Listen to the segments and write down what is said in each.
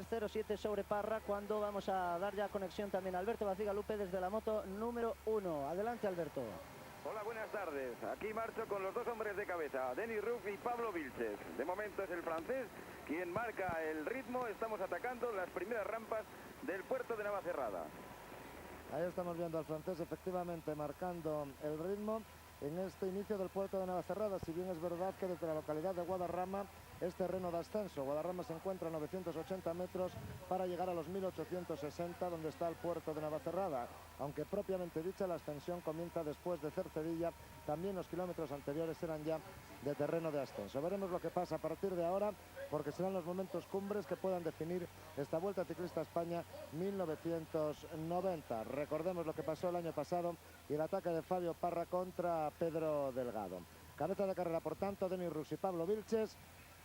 3:07 sobre Parra, cuando vamos a dar ya conexión también a Alberto Bacigalupe desde la moto número 1. Adelante, Alberto. Hola, buenas tardes. Aquí marcho con los dos hombres de cabeza, Denis Roux y Pablo Vilches. De momento es el francés quien marca el ritmo. Estamos atacando las primeras rampas del puerto de Navacerrada. Ahí estamos viendo al francés efectivamente marcando el ritmo en este inicio del puerto de Navacerrada, si bien es verdad que desde la localidad de Guadarrama es terreno de ascenso. Guadarrama se encuentra a 980 metros para llegar a los 1860, donde está el puerto de Navacerrada, aunque propiamente dicha la ascensión comienza después de Cercedilla. También los kilómetros anteriores eran ya de terreno de ascenso. Veremos lo que pasa a partir de ahora, porque serán los momentos cumbres que puedan definir esta Vuelta Ciclista a España 1990. Recordemos lo que pasó el año pasado y el ataque de Fabio Parra contra Pedro Delgado. Cabeza de carrera, por tanto, Denis Roux y Pablo Vilches.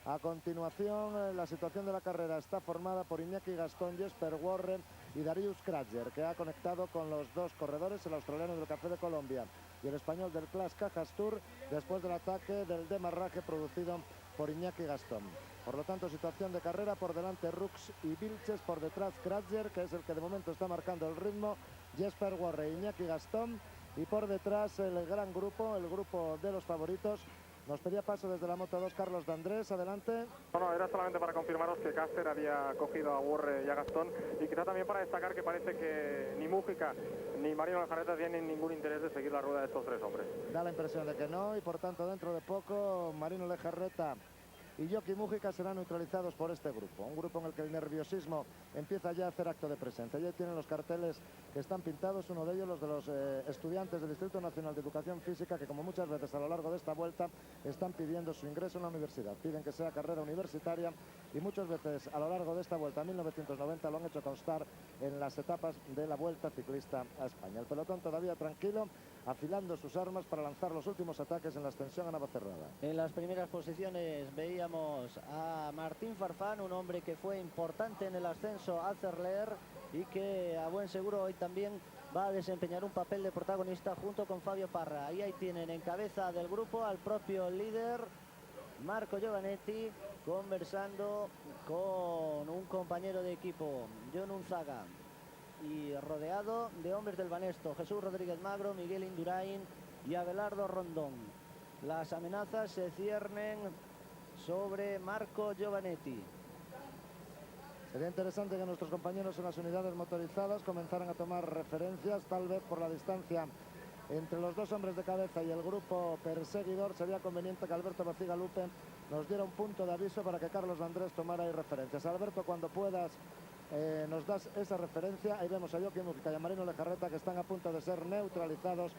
A continuación, la situación de la carrera está formada por Iñaki Gastón, Jesper Warren y Darius Kratzer, que ha conectado con los dos corredores, el australiano del Café de Colombia y el español del Clas Cajas Tour, después del ataque del demarraje producido por Iñaki Gastón. Por lo tanto, situación de carrera: por delante Roux y Vilches, por detrás Kratzer, que es el que de momento está marcando el ritmo, Jesper Warren y Iñaki Gastón, y por detrás el gran grupo, el grupo de los favoritos. Nos pedía paso desde la Moto 2 Carlos de Andrés, adelante. No, era solamente para confirmaros que Caster había cogido a Warre y a Gastón, y quizá también para destacar que parece que ni Mújica ni Marino Lejarreta tienen ningún interés de seguir la rueda de estos tres hombres. Da la impresión de que no, y por tanto dentro de poco Marino Lejarreta y Joaquim Mújica serán neutralizados por este grupo. Un grupo en el que el nerviosismo empieza ya a hacer acto de presencia. Ya tienen los carteles que están pintados, uno de ellos los de los estudiantes del Instituto Nacional de Educación Física, que como muchas veces a lo largo de esta vuelta están pidiendo su ingreso en la universidad. Piden que sea carrera universitaria, y muchas veces a lo largo de esta vuelta 1990 lo han hecho constar en las etapas de la Vuelta Ciclista a España. El pelotón todavía tranquilo, afilando sus armas para lanzar los últimos ataques en la extensión a Navacerrada. En las primeras posiciones veíamos a Martín Farfán, un hombre que fue importante en el ascenso a Cerler y que a buen seguro hoy también va a desempeñar un papel de protagonista junto con Fabio Parra. Y ahí tienen en cabeza del grupo al propio líder Marco Giovanetti, conversando con un compañero de equipo, John Unzaga, y rodeado de hombres del Banesto, Jesús Rodríguez Magro, Miguel Indurain y Abelardo Rondón. Las amenazas se ciernen sobre Marco Giovanetti. Sería interesante que nuestros compañeros en las unidades motorizadas comenzaran a tomar referencias, tal vez por la distancia entre los dos hombres de cabeza y el grupo perseguidor. Sería conveniente que Alberto Bacigalupe nos diera un punto de aviso para que Carlos de Andrés tomara ahí referencias. Alberto, cuando puedas, nos das esa referencia. Ahí vemos a Joaquim Mújica y a Marino Lejarreta, que están a punto de ser neutralizados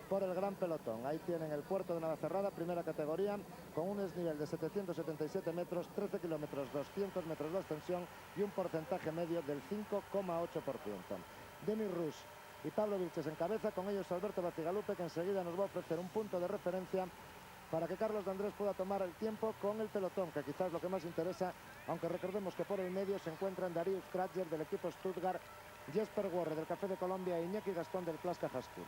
por el gran pelotón. Ahí tienen el puerto de Navacerrada, primera categoría, con un desnivel de 777 metros, 13 kilómetros, 200 metros de ascensión y un porcentaje medio del 5,8%. Denis Roux y Pablo Vilches en cabeza, con ellos Alberto Bacigalupe, que enseguida nos va a ofrecer un punto de referencia para que Carlos de Andrés pueda tomar el tiempo con el pelotón, que quizás es lo que más interesa, aunque recordemos que por el medio se encuentran Darius Kratzer del equipo Stuttgart, Jesper Warre del Café de Colombia e Iñaki Gastón del Clas Cajas Tour.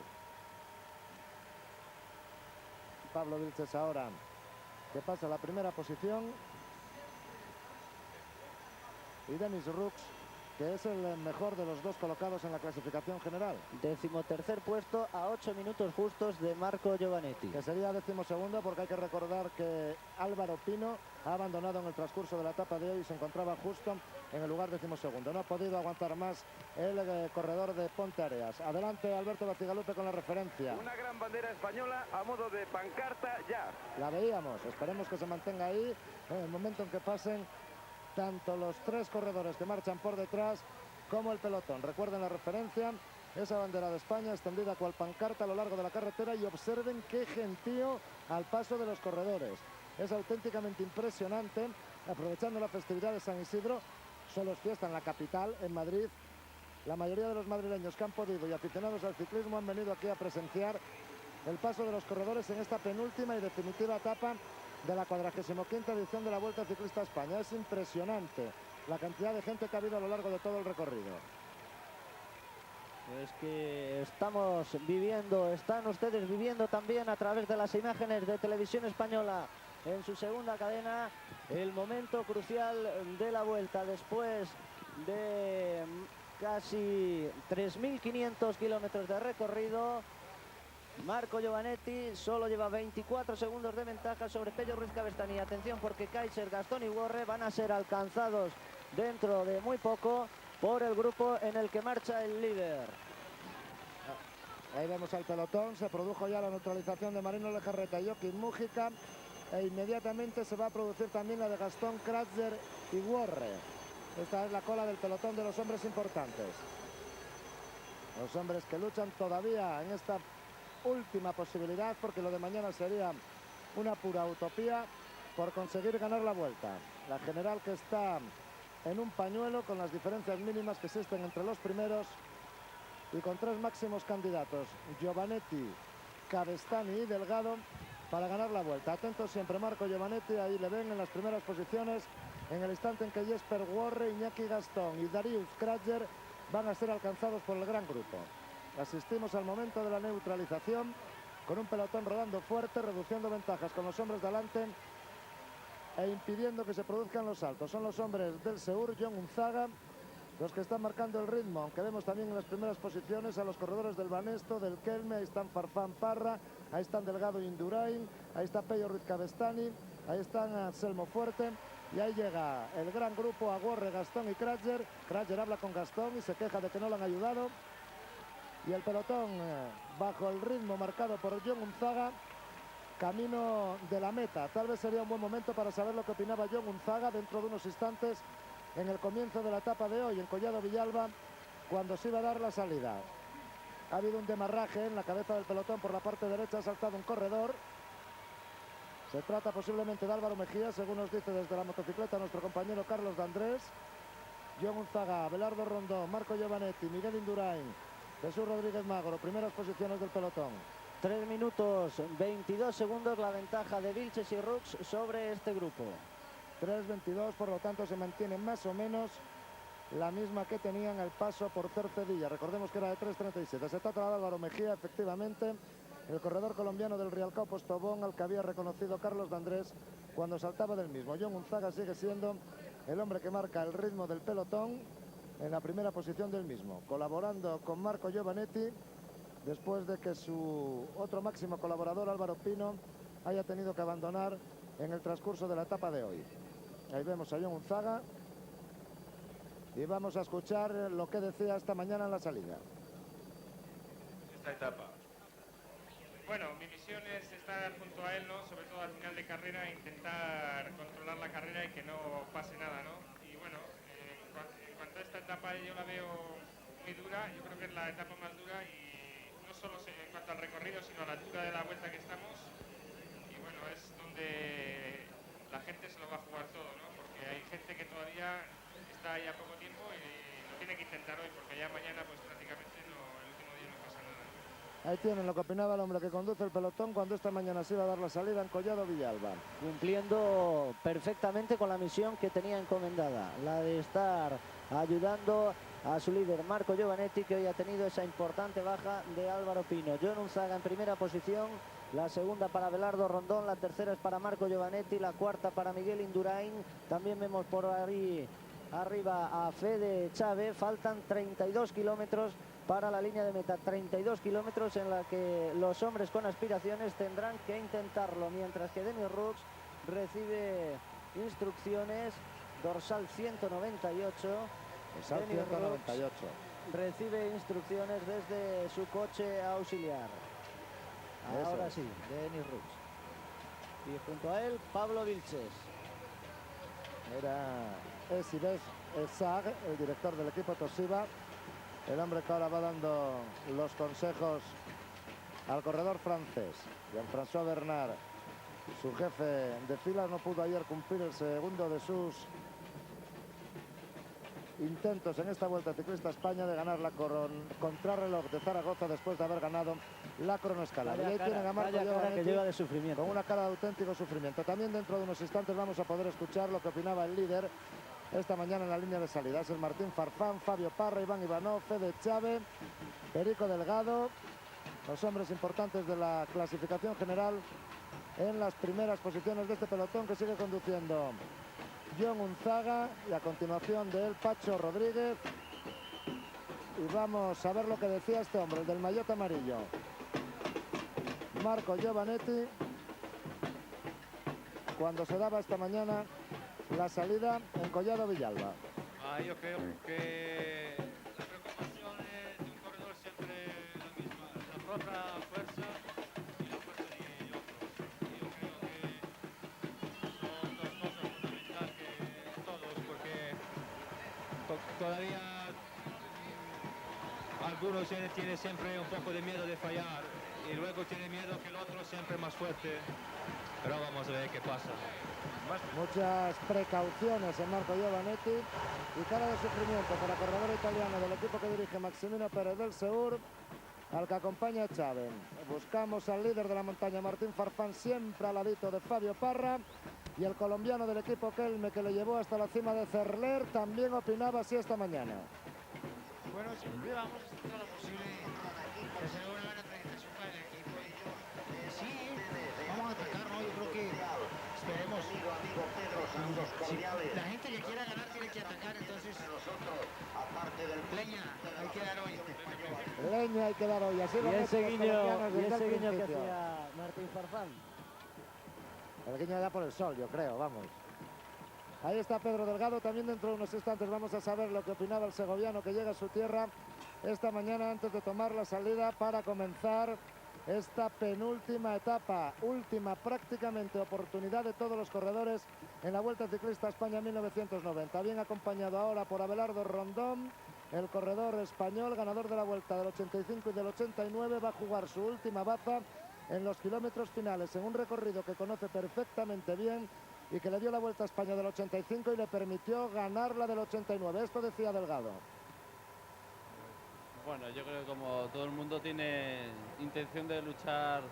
Pablo Vilches ahora, que pasa a la primera posición, y Denis Roux, que es el mejor de los dos colocados en la clasificación general. 13º puesto, a 8 minutos justos de Marco Giovanetti. Que sería 12º, porque hay que recordar que Álvaro Pino ha abandonado en el transcurso de la etapa de hoy y se encontraba justo en el lugar 12º. No ha podido aguantar más el corredor de Ponteareas. Adelante Alberto Bacigalupe con la referencia. Una gran bandera española a modo de pancarta ya. La veíamos, esperemos que se mantenga ahí en el momento en que pasen tanto los tres corredores que marchan por detrás como el pelotón. Recuerden la referencia, esa bandera de España extendida cual pancarta a lo largo de la carretera, y observen qué gentío al paso de los corredores. Es auténticamente impresionante. Aprovechando la festividad de San Isidro, solo es fiesta en la capital, en Madrid. La mayoría de los madrileños que han podido y aficionados al ciclismo han venido aquí a presenciar el paso de los corredores en esta penúltima y definitiva etapa de la 45ª edición de la Vuelta Ciclista a España. Es impresionante la cantidad de gente que ha habido a lo largo de todo el recorrido. Es que estamos viviendo, están ustedes viviendo también a través de las imágenes de Televisión Española en su segunda cadena el momento crucial de la Vuelta, después de casi 3.500 kilómetros de recorrido. Marco Giovanetti solo lleva 24 segundos de ventaja sobre Pello Ruiz Cabestany. Atención, porque Kaiser, Gastón y Worre van a ser alcanzados dentro de muy poco por el grupo en el que marcha el líder. Ahí vemos al pelotón, se produjo ya la neutralización de Marino Lejarreta y Joaquín Mújica, e inmediatamente se va a producir también la de Gastón, Kratzer y Worre. Esta es la cola del pelotón de los hombres importantes. Los hombres que luchan todavía en esta última posibilidad, porque lo de mañana sería una pura utopía, por conseguir ganar la vuelta. La general que está en un pañuelo con las diferencias mínimas que existen entre los primeros y con tres máximos candidatos, Giovanetti, Cabestany y Delgado, para ganar la vuelta. Atento siempre Marco Giovanetti, ahí le ven en las primeras posiciones, en el instante en que Jesper Worre, Iñaki Gastón y Darius Kratzer van a ser alcanzados por el gran grupo. Asistimos al momento de la neutralización, con un pelotón rodando fuerte, reduciendo ventajas con los hombres delante e impidiendo que se produzcan los saltos. Son los hombres del Seur, John Unzaga, los que están marcando el ritmo, aunque vemos también en las primeras posiciones a los corredores del Banesto, del Kelme. Ahí están Farfán Parra, ahí están Delgado y Indurain, ahí está Pello Ruiz Cabestany, ahí están Anselmo Fuerte, y ahí llega el gran grupo a Worre, Gastón y Kratzer. Kratzer habla con Gastón y se queja de que no lo han ayudado. Y el pelotón, bajo el ritmo marcado por John Unzaga, camino de la meta. Tal vez sería un buen momento para saber lo que opinaba John Unzaga dentro de unos instantes, en el comienzo de la etapa de hoy en Collado Villalba, cuando se iba a dar la salida. Ha habido un demarraje en la cabeza del pelotón por la parte derecha, ha saltado un corredor. Se trata posiblemente de Álvaro Mejía, según nos dice desde la motocicleta nuestro compañero Carlos D'Andrés. John Unzaga, Abelardo Rondón, Marco Giovanetti, Miguel Indurain, Jesús Rodríguez Magro, primeras posiciones del pelotón. 3 minutos 22 segundos la ventaja de Vilches y Rux sobre este grupo. 3.22, por lo tanto se mantiene más o menos la misma que tenían al paso por Cercedilla. Recordemos que era de 3.37. Se trata de Álvaro Mejía, efectivamente, el corredor colombiano del Rialcao Postobón, al que había reconocido Carlos D'Andrés cuando saltaba del mismo. John Unzaga sigue siendo el hombre que marca el ritmo del pelotón en la primera posición del mismo, colaborando con Marco Giovanetti, después de que su otro máximo colaborador, Álvaro Pino, haya tenido que abandonar en el transcurso de la etapa de hoy. Ahí vemos a John Unzaga y vamos a escuchar lo que decía esta mañana en la salida. Esta etapa. Bueno, mi misión es estar junto a él, ¿no? Sobre todo al final de carrera, intentar controlar la carrera y que no pase nada, ¿no? Y bueno, en cuanto a esta etapa yo la veo muy dura, yo creo que es la etapa más dura, y no solo en cuanto al recorrido, sino a la altura de la vuelta que estamos. Y bueno, es donde la gente se lo va a jugar todo, ¿no? Porque hay gente que todavía está ahí a poco tiempo y lo tiene que intentar hoy, porque ya mañana pues prácticamente el último día no pasa nada. Ahí tienen lo que opinaba el hombre que conduce el pelotón cuando esta mañana se iba a dar la salida en Collado Villalba. Cumpliendo perfectamente con la misión que tenía encomendada, la de estar ayudando a su líder Marco Giovanetti, que hoy ha tenido esa importante baja de Álvaro Pino. John Unzaga en primera posición, la segunda para Abelardo Rondón, la tercera es para Marco Giovanetti, la cuarta para Miguel Indurain. También vemos por ahí arriba a Fede Chávez. Faltan 32 kilómetros para la línea de meta, 32 kilómetros en la que los hombres con aspiraciones tendrán que intentarlo, mientras que Denis Rux recibe instrucciones, dorsal 198. Dorsal 198. Recibe instrucciones desde su coche auxiliar. Ahora sí, Denis Rux. Y junto a él, Pablo Vilches. Era Esibes Esag, el director del equipo Toshiba, el hombre que ahora va dando los consejos al corredor francés. Jean-François Bernard, su jefe de filas, no pudo ayer cumplir el segundo de sus intentos en esta Vuelta Ciclista España de ganar la contrarreloj de Zaragoza después de haber ganado la cronoescalada. Y ahí tienen a Marco Giovanetti, que lleva de sufrimiento, con una cara de auténtico sufrimiento. También dentro de unos instantes vamos a poder escuchar lo que opinaba el líder esta mañana en la línea de salida. Es el Martín Farfán, Fabio Parra, Iván Ivanov, Fede Chávez, Perico Delgado, los hombres importantes de la clasificación general en las primeras posiciones de este pelotón, que sigue conduciendo John Unzaga y a continuación de él Pacho Rodríguez. Y vamos a ver lo que decía este hombre, el del maillot amarillo. Marco Giovanetti, cuando se daba esta mañana la salida en Collado Villalba. Yo creo que la preocupación de un corredor siempre la misma, la propia fuerza y la fuerza de otros. Yo creo que son dos cosas fundamentales que todos, porque todavía algunos tienen siempre un poco de miedo de fallar y luego tiene miedo que el otro siempre más fuerte, pero vamos a ver qué pasa. Muchas precauciones en Marco Giovanetti y cara de sufrimiento para el corredor italiano del equipo que dirige Maximino Pérez del Seur, al que acompaña Chávez. Buscamos al líder de la montaña, Martín Farfán, siempre al ladito de Fabio Parra, y el colombiano del equipo Kelme, que le llevó hasta la cima de Cerler, también opinaba así esta mañana. Bueno, siempre vamos a hacer todo lo posible que sea una buena presentación para el equipo. Sí, vamos a atacar, ¿no? Yo creo que esperemos. Si la gente que quiera ganar tiene que atacar, entonces leña hay que dar hoy. Leña hay que dar hoy. Así Y lo ese ven los guiño, colombianos y desde ese el guiño que principio. hacía Martín Farfán. El guiño da por el sol, yo creo, vamos. Ahí está Pedro Delgado, también dentro de unos instantes vamos a saber lo que opinaba el segoviano que llega a su tierra esta mañana antes de tomar la salida para comenzar esta penúltima etapa, última prácticamente oportunidad de todos los corredores en la Vuelta Ciclista España 1990. Bien acompañado ahora por Abelardo Rondón, el corredor español, ganador de la Vuelta del 85 y del 89, va a jugar su última baza en los kilómetros finales, en un recorrido que conoce perfectamente bien y que le dio la Vuelta a España del 85 y le permitió ganar la del 89. Esto decía Delgado. Bueno, yo creo que como todo el mundo tiene intención de luchar,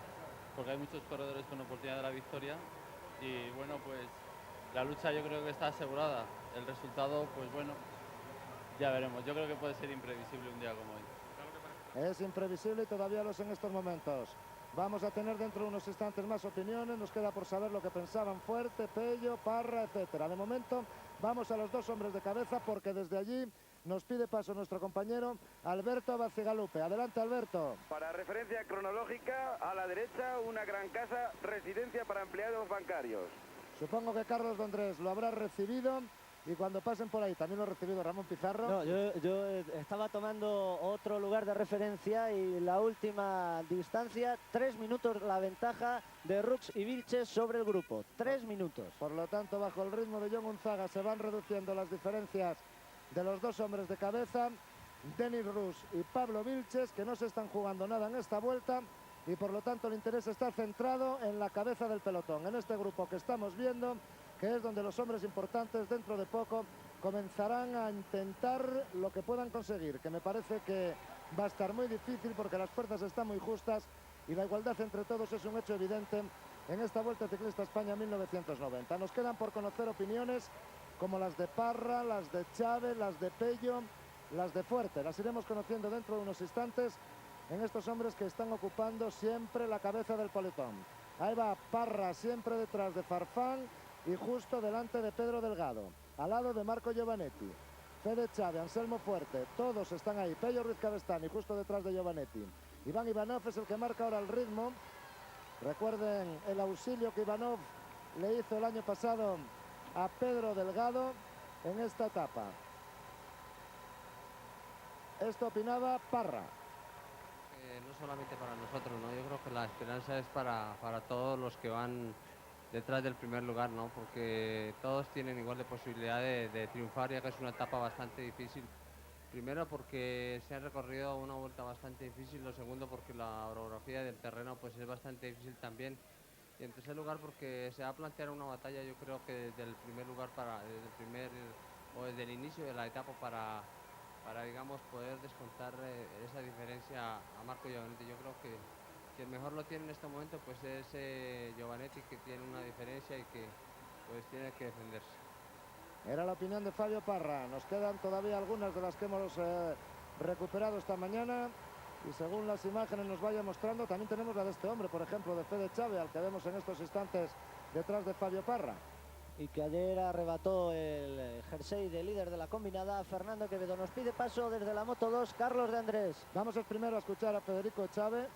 porque hay muchos corredores con oportunidad de la victoria, y bueno, pues la lucha yo creo que está asegurada. El resultado, pues bueno, ya veremos. Yo creo que puede ser imprevisible un día como hoy. Es imprevisible y todavía lo es en estos momentos. Vamos a tener dentro de unos instantes más opiniones. Nos queda por saber lo que pensaban Fuerte, Pello, Parra, etcétera. De momento vamos a los dos hombres de cabeza porque desde allí nos pide paso nuestro compañero Alberto Bacigalupe. Adelante, Alberto. Para referencia cronológica, a la derecha una gran casa, residencia para empleados bancarios. Supongo que Carlos Dondrés lo habrá recibido y cuando pasen por ahí también lo ha recibido Ramón Pizarro. No, yo estaba tomando otro lugar de referencia y la última distancia, 3 minutos la ventaja de Rux y Vilches sobre el grupo. 3 minutos. Por lo tanto, bajo el ritmo de John Unzaga se van reduciendo las diferencias de los dos hombres de cabeza, Denis Rus y Pablo Vilches, que no se están jugando nada en esta vuelta y por lo tanto el interés está centrado en la cabeza del pelotón, en este grupo que estamos viendo, que es donde los hombres importantes dentro de poco comenzarán a intentar lo que puedan conseguir, que me parece que va a estar muy difícil porque las fuerzas están muy justas y la igualdad entre todos es un hecho evidente en esta Vuelta Ciclista España 1990. Nos quedan por conocer opiniones como las de Parra, las de Chávez, las de Pello, las de Fuerte. Las iremos conociendo dentro de unos instantes en estos hombres que están ocupando siempre la cabeza del pelotón. Ahí va Parra siempre detrás de Farfán y justo delante de Pedro Delgado, al lado de Marco Giovanetti, Fede Chávez, Anselmo Fuerte, todos están ahí. Pello Ruiz Cabestany justo detrás de Giovanetti. Iván Ivanov es el que marca ahora el ritmo. Recuerden el auxilio que Ivanov le hizo el año pasado a Pedro Delgado en esta etapa. Esto opinaba Parra. No solamente para nosotros, ¿no? Yo creo que la esperanza es para todos los que van detrás del primer lugar, ¿no? Porque todos tienen igual de posibilidad de triunfar, ya que es una etapa bastante difícil. Primero porque se ha recorrido una vuelta bastante difícil, lo segundo porque la orografía del terreno pues es bastante difícil también. Y en tercer lugar porque se va a plantear una batalla, yo creo que desde el primer lugar desde el inicio de la etapa para digamos poder descontar esa diferencia a Marco Giovanetti. Yo creo que quien mejor lo tiene en este momento pues es Giovanetti, que tiene una diferencia y que pues tiene que defenderse. Era la opinión de Fabio Parra. Nos quedan todavía algunas de las que hemos recuperado esta mañana y según las imágenes nos vaya mostrando, también tenemos la de este hombre, por ejemplo, de Fede Chávez, al que vemos en estos instantes detrás de Fabio Parra. y que ayer arrebató el jersey de líder de la combinada. Fernando Quevedo nos pide paso desde la Moto 2, Carlos de Andrés. Vamos primero a escuchar a Federico Chávez.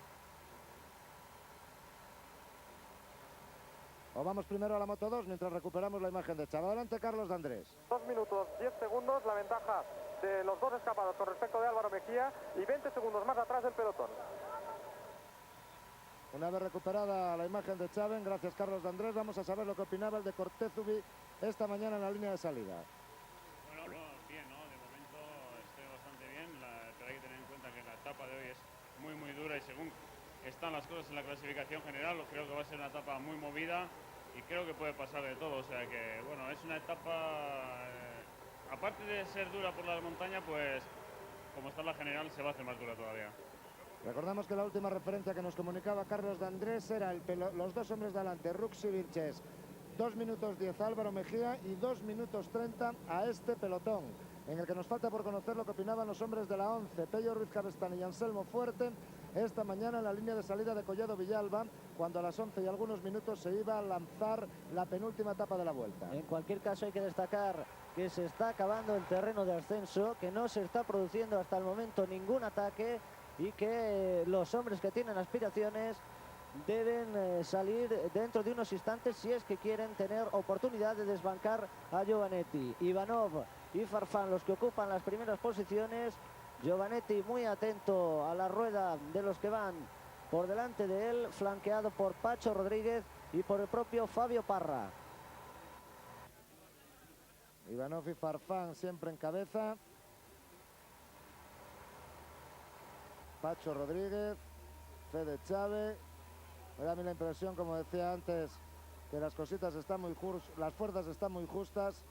O vamos primero a la Moto 2 mientras recuperamos la imagen de Chávez. Adelante, Carlos de Andrés. 2 minutos 10 segundos la ventaja de los dos escapados con respecto de Álvaro Mejía y 20 segundos más atrás del pelotón. Una vez recuperada la imagen de Chávez, gracias Carlos de Andrés, vamos a saber lo que opinaba el de Cortezubi esta mañana en la línea de salida. Bueno, bien, ¿no? De momento estoy bastante bien, pero hay que tener en cuenta que la etapa de hoy es muy dura y según están las cosas en la clasificación general, creo que va a ser una etapa muy movida y creo que puede pasar de todo, o sea que, bueno, es una etapa, aparte de ser dura por la montaña, pues como está la general se va a hacer más dura todavía. Recordamos que la última referencia que nos comunicaba Carlos de Andrés era los dos hombres de adelante, Rux y Vilches. 2 minutos 10 Álvaro Mejía y 2 minutos 30 a este pelotón, en el que nos falta por conocer lo que opinaban los hombres de la 11, Pello Ruiz Cabestany y Anselmo Fuerte, esta mañana en la línea de salida de Collado Villalba, cuando a las 11 y algunos minutos se iba a lanzar la penúltima etapa de la vuelta. En cualquier caso hay que destacar que se está acabando el terreno de ascenso, que no se está produciendo hasta el momento ningún ataque y que los hombres que tienen aspiraciones deben salir dentro de unos instantes si es que quieren tener oportunidad de desbancar a Giovanetti. Ivanov y Farfán los que ocupan las primeras posiciones. Giovanetti muy atento a la rueda de los que van por delante de él, flanqueado por Pacho Rodríguez y por el propio Fabio Parra. Ivanov y Farfán siempre en cabeza. Pacho Rodríguez, Fede Chávez. Me da a mí la impresión, como decía antes, que las cositas están las fuerzas están muy justas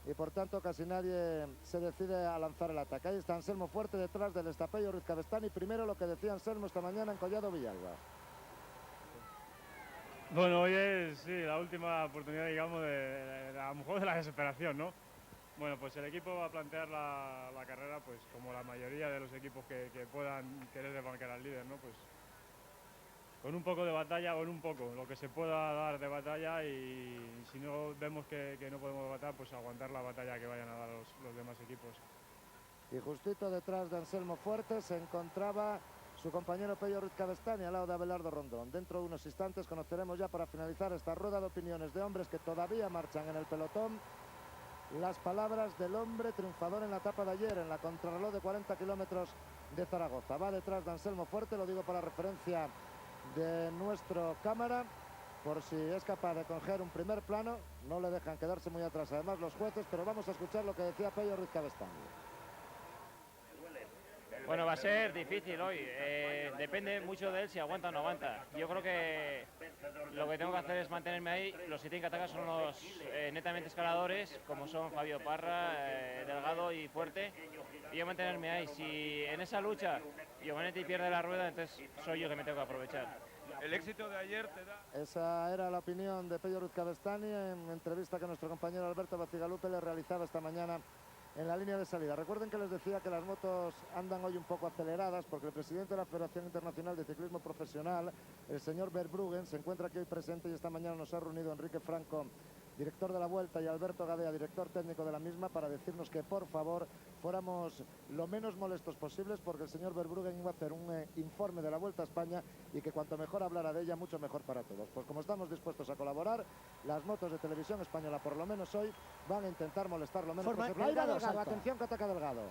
y por tanto casi nadie se decide a lanzar el ataque. Ahí está Anselmo Fuerte detrás del Estapello Ruiz Cabestany. Primero lo que decía Anselmo esta mañana en Collado Villalba. Bueno, hoy es sí, la última oportunidad, digamos, a lo mejor de la desesperación, ¿no? Bueno, pues el equipo va a plantear la carrera, pues como la mayoría de los equipos que puedan querer desbancar al líder, ¿no? Pues con un poco de batalla, o en un poco, lo que se pueda dar de batalla, y si no vemos que no podemos batallar, pues aguantar la batalla que vayan a dar los demás equipos. Y justito detrás de Anselmo Fuerte se encontraba su compañero Pello Ruiz Cabestany al lado de Abelardo Rondón. Dentro de unos instantes conoceremos ya, para finalizar esta rueda de opiniones de hombres que todavía marchan en el pelotón, las palabras del hombre triunfador en la etapa de ayer, en la contrarreloj de 40 kilómetros de Zaragoza. Va detrás de Anselmo Fuerte, lo digo para referencia de nuestro cámara, por si es capaz de coger un primer plano. No le dejan quedarse muy atrás además los jueces, pero vamos a escuchar lo que decía Pello Ruiz Cabestany. Bueno, va a ser difícil hoy, depende mucho de él si aguanta o no aguanta. Yo creo que lo que tengo que hacer es mantenerme ahí. Los que tienen que atacar son los netamente escaladores, como son Fabio Parra, Delgado y Fuerte, y yo mantenerme ahí. Si en esa lucha Giovanetti pierde la rueda, entonces soy yo que me tengo que aprovechar. El éxito de ayer te da... Esa era la opinión de Pello Ruiz Cabestany en entrevista que nuestro compañero Alberto Bacigalupe le realizaba esta mañana en la línea de salida. Recuerden que les decía que las motos andan hoy un poco aceleradas porque el presidente de la Federación Internacional de Ciclismo Profesional, el señor Verbruggen, se encuentra aquí hoy presente, y esta mañana nos ha reunido Enrique Franco, director de la Vuelta, y Alberto Gadea, director técnico de la misma, para decirnos que por favor fuéramos lo menos molestos posibles, porque el señor Verbruggen iba a hacer un informe de la Vuelta a España y que cuanto mejor hablara de ella, mucho mejor para todos. Pues como estamos dispuestos a colaborar, las motos de Televisión Española, por lo menos hoy, van a intentar molestar lo menos posible. Ahí va Delgado, atención que ataca Delgado.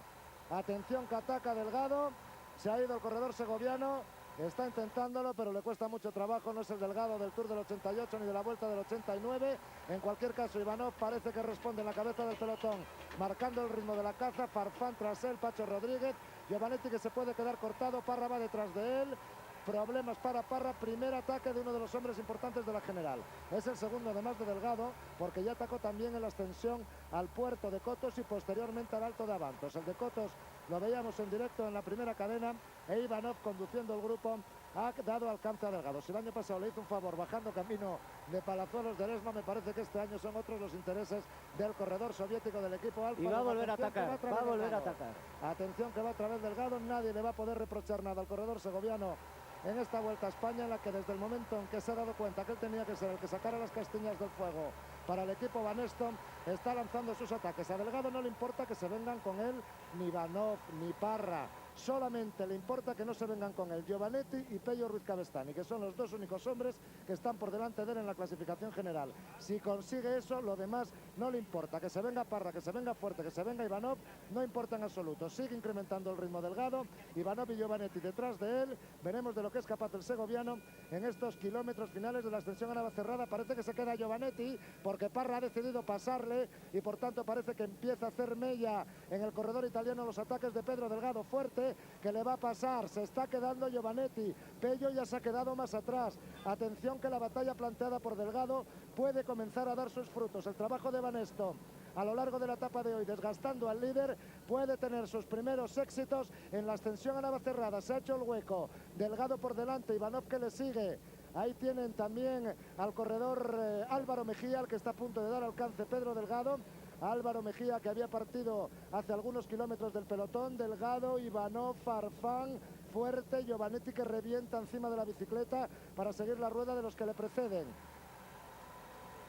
Atención que ataca Delgado. Se ha ido el corredor segoviano. Está intentándolo, pero le cuesta mucho trabajo. No es el Delgado del Tour del 88 ni de la Vuelta del 89. En cualquier caso, Ivanov parece que responde en la cabeza del pelotón, marcando el ritmo de la caza. Farfán tras él, Pacho Rodríguez. Giovanetti que se puede quedar cortado. Parra va detrás de él. Problemas para Parra, primer ataque de uno de los hombres importantes de la general. Es el segundo además de Delgado, porque ya atacó también en la ascensión al puerto de Cotos y posteriormente al Alto de Abantos. El de Cotos lo veíamos en directo en la primera cadena, e Ivanov, conduciendo el grupo, ha dado alcance a Delgado. Si el año pasado le hizo un favor bajando camino de Palazuelos de Lesma, me parece que este año son otros los intereses del corredor soviético del equipo Alfa. Y va a volver a atacar, va a volver a atacar. Atención que va otra vez Delgado, nadie le va a poder reprochar nada al corredor segoviano en esta Vuelta a España, en la que desde el momento en que se ha dado cuenta que él tenía que ser el que sacara las castañas del fuego para el equipo Banesto. Está lanzando sus ataques. A Delgado no le importa que se vengan con él ni Ivanov ni Parra. Solamente le importa que no se vengan con él Giovanetti y Pello Ruiz Cabestany, que son los dos únicos hombres que están por delante de él en la clasificación general. Si consigue eso, lo demás no le importa. Que se venga Parra, que se venga Fuerte, que se venga Ivanov, no importa en absoluto. Sigue incrementando el ritmo Delgado. Ivanov y Giovanetti detrás de él. Veremos de lo que es capaz el segoviano en estos kilómetros finales de la ascensión a Navacerrada. Parece que se queda Giovanetti porque Parra ha decidido pasarle y por tanto parece que empieza a hacer mella en el corredor italiano los ataques de Pedro Delgado. Fuerte, que le va a pasar, se está quedando Giovanetti. Pello ya se ha quedado más atrás. Atención, que la batalla planteada por Delgado puede comenzar a dar sus frutos. El trabajo de Banesto a lo largo de la etapa de hoy, desgastando al líder, puede tener sus primeros éxitos en la ascensión a Navacerrada. Se ha hecho el hueco, Delgado por delante, Ivanov que le sigue. Ahí tienen también al corredor Álvaro Mejía, al que está a punto de dar alcance Pedro Delgado. Álvaro Mejía, que había partido hace algunos kilómetros del pelotón. Delgado, Ivanov, Farfán, Fuerte, Giovanetti, que revienta encima de la bicicleta para seguir la rueda de los que le preceden.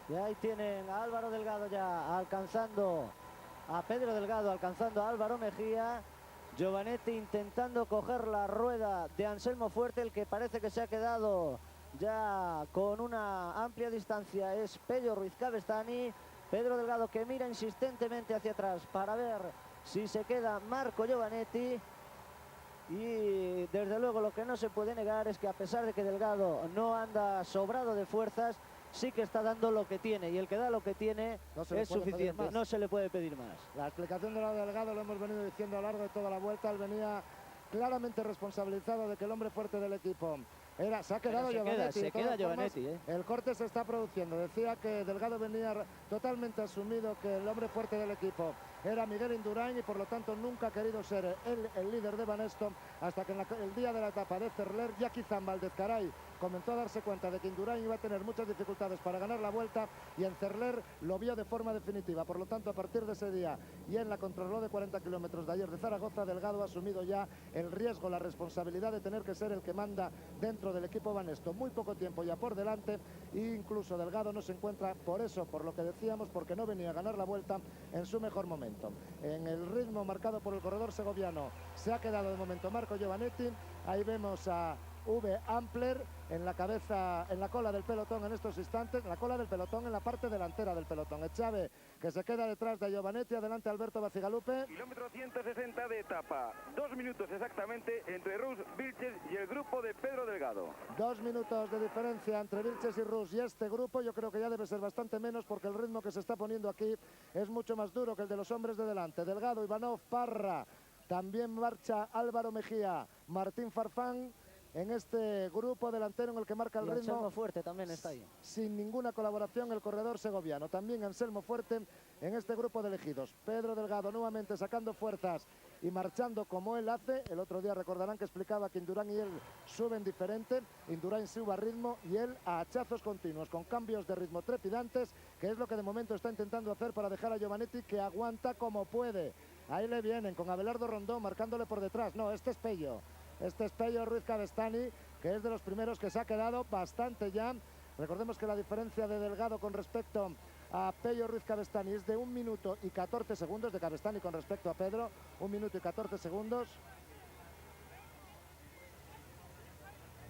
Y ahí tienen a Álvaro Delgado ya alcanzando a Pedro Delgado, alcanzando a Álvaro Mejía. Giovanetti intentando coger la rueda de Anselmo Fuerte. El que parece que se ha quedado ya con una amplia distancia es Pello Ruiz Cabestany. Pedro Delgado, que mira insistentemente hacia atrás para ver si se queda Marco Giovanetti. Y desde luego lo que no se puede negar es que, a pesar de que Delgado no anda sobrado de fuerzas, sí que está dando lo que tiene, y el que da lo que tiene es suficiente, no se le puede pedir más. La explicación de la Delgado lo hemos venido diciendo a lo largo de toda la vuelta. Él venía claramente responsabilizado de que el hombre fuerte del equipo se ha quedado Giovanetti. Se queda Giovanetti, El corte se está produciendo. Decía que Delgado venía totalmente asumido que el hombre fuerte del equipo era Miguel Indurain, y por lo tanto nunca ha querido ser él el líder de Banesto, hasta que en el día de la etapa de Cerler, ya quizá Valdezcaray comenzó a darse cuenta de que Indurain iba a tener muchas dificultades para ganar la vuelta, y en Cerler lo vio de forma definitiva. Por lo tanto, a partir de ese día y en la contrarreloj de 40 kilómetros de ayer de Zaragoza, Delgado ha asumido ya el riesgo, la responsabilidad de tener que ser el que manda dentro del equipo Banesto. Muy poco tiempo ya por delante, e incluso Delgado no se encuentra, por eso, por lo que decíamos, porque no venía a ganar la vuelta en su mejor momento. En el ritmo marcado por el corredor segoviano se ha quedado de momento Marco Giovanetti. Ahí vemos a V. Ampler en la cabeza, en la cola del pelotón en estos instantes, en la cola del pelotón, en la parte delantera del pelotón. Echave, que se queda detrás de Giovanetti. Adelante Alberto Bacigalupe. Kilómetro 160 de etapa, 2 minutos exactamente entre Rus, Vilches y el grupo de Pedro Delgado. 2 minutos de diferencia entre Vilches y Rus y este grupo. Yo creo que ya debe ser bastante menos, porque el ritmo que se está poniendo aquí es mucho más duro que el de los hombres de delante. Delgado, Ivanov, Parra, también marcha Álvaro Mejía, Martín Farfán en este grupo delantero en el que marca el ritmo. Anselmo Fuerte también está ahí. Sin ninguna colaboración el corredor segoviano. También Anselmo Fuerte en este grupo de elegidos. Pedro Delgado nuevamente sacando fuerzas y marchando como él hace. El otro día recordarán que explicaba que Indurain y él suben diferente. Indurain sube a ritmo y él a hachazos continuos, con cambios de ritmo trepidantes, que es lo que de momento está intentando hacer para dejar a Giovanetti, que aguanta como puede. Ahí le vienen con Abelardo Rondón marcándole por detrás. No, este es Pello. Este es Pello Ruiz Cabestany, que es de los primeros que se ha quedado bastante ya. Recordemos que la diferencia de Delgado con respecto a Pello Ruiz Cabestany es de 1 minuto y 14 segundos de Cabestany con respecto a Pedro. 1 minuto y 14 segundos.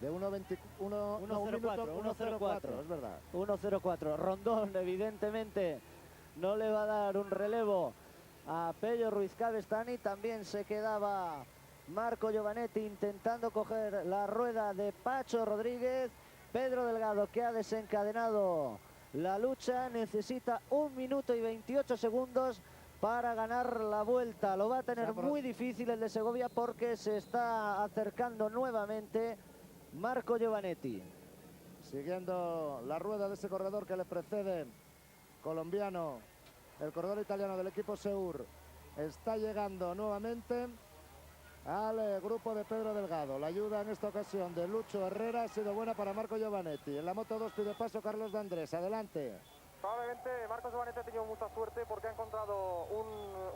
De 1.04, es verdad. 1.04. Rondón, evidentemente, no le va a dar un relevo a Pello Ruiz Cabestany. También se quedaba Marco Giovanetti intentando coger la rueda de Pacho Rodríguez. Pedro Delgado, que ha desencadenado la lucha, necesita 1 minuto y 28 segundos para ganar la vuelta. Lo va a tener muy difícil el de Segovia, porque se está acercando nuevamente Marco Giovanetti. Siguiendo la rueda de ese corredor que le precede, colombiano, el corredor italiano del equipo Seur, está llegando nuevamente al grupo de Pedro Delgado. La ayuda en esta ocasión de Lucho Herrera ha sido buena para Marco Giovanetti. En la Moto 2 pide paso Carlos de Andrés. Adelante. Probablemente Marco Giovanetti ha tenido mucha suerte, porque ha encontrado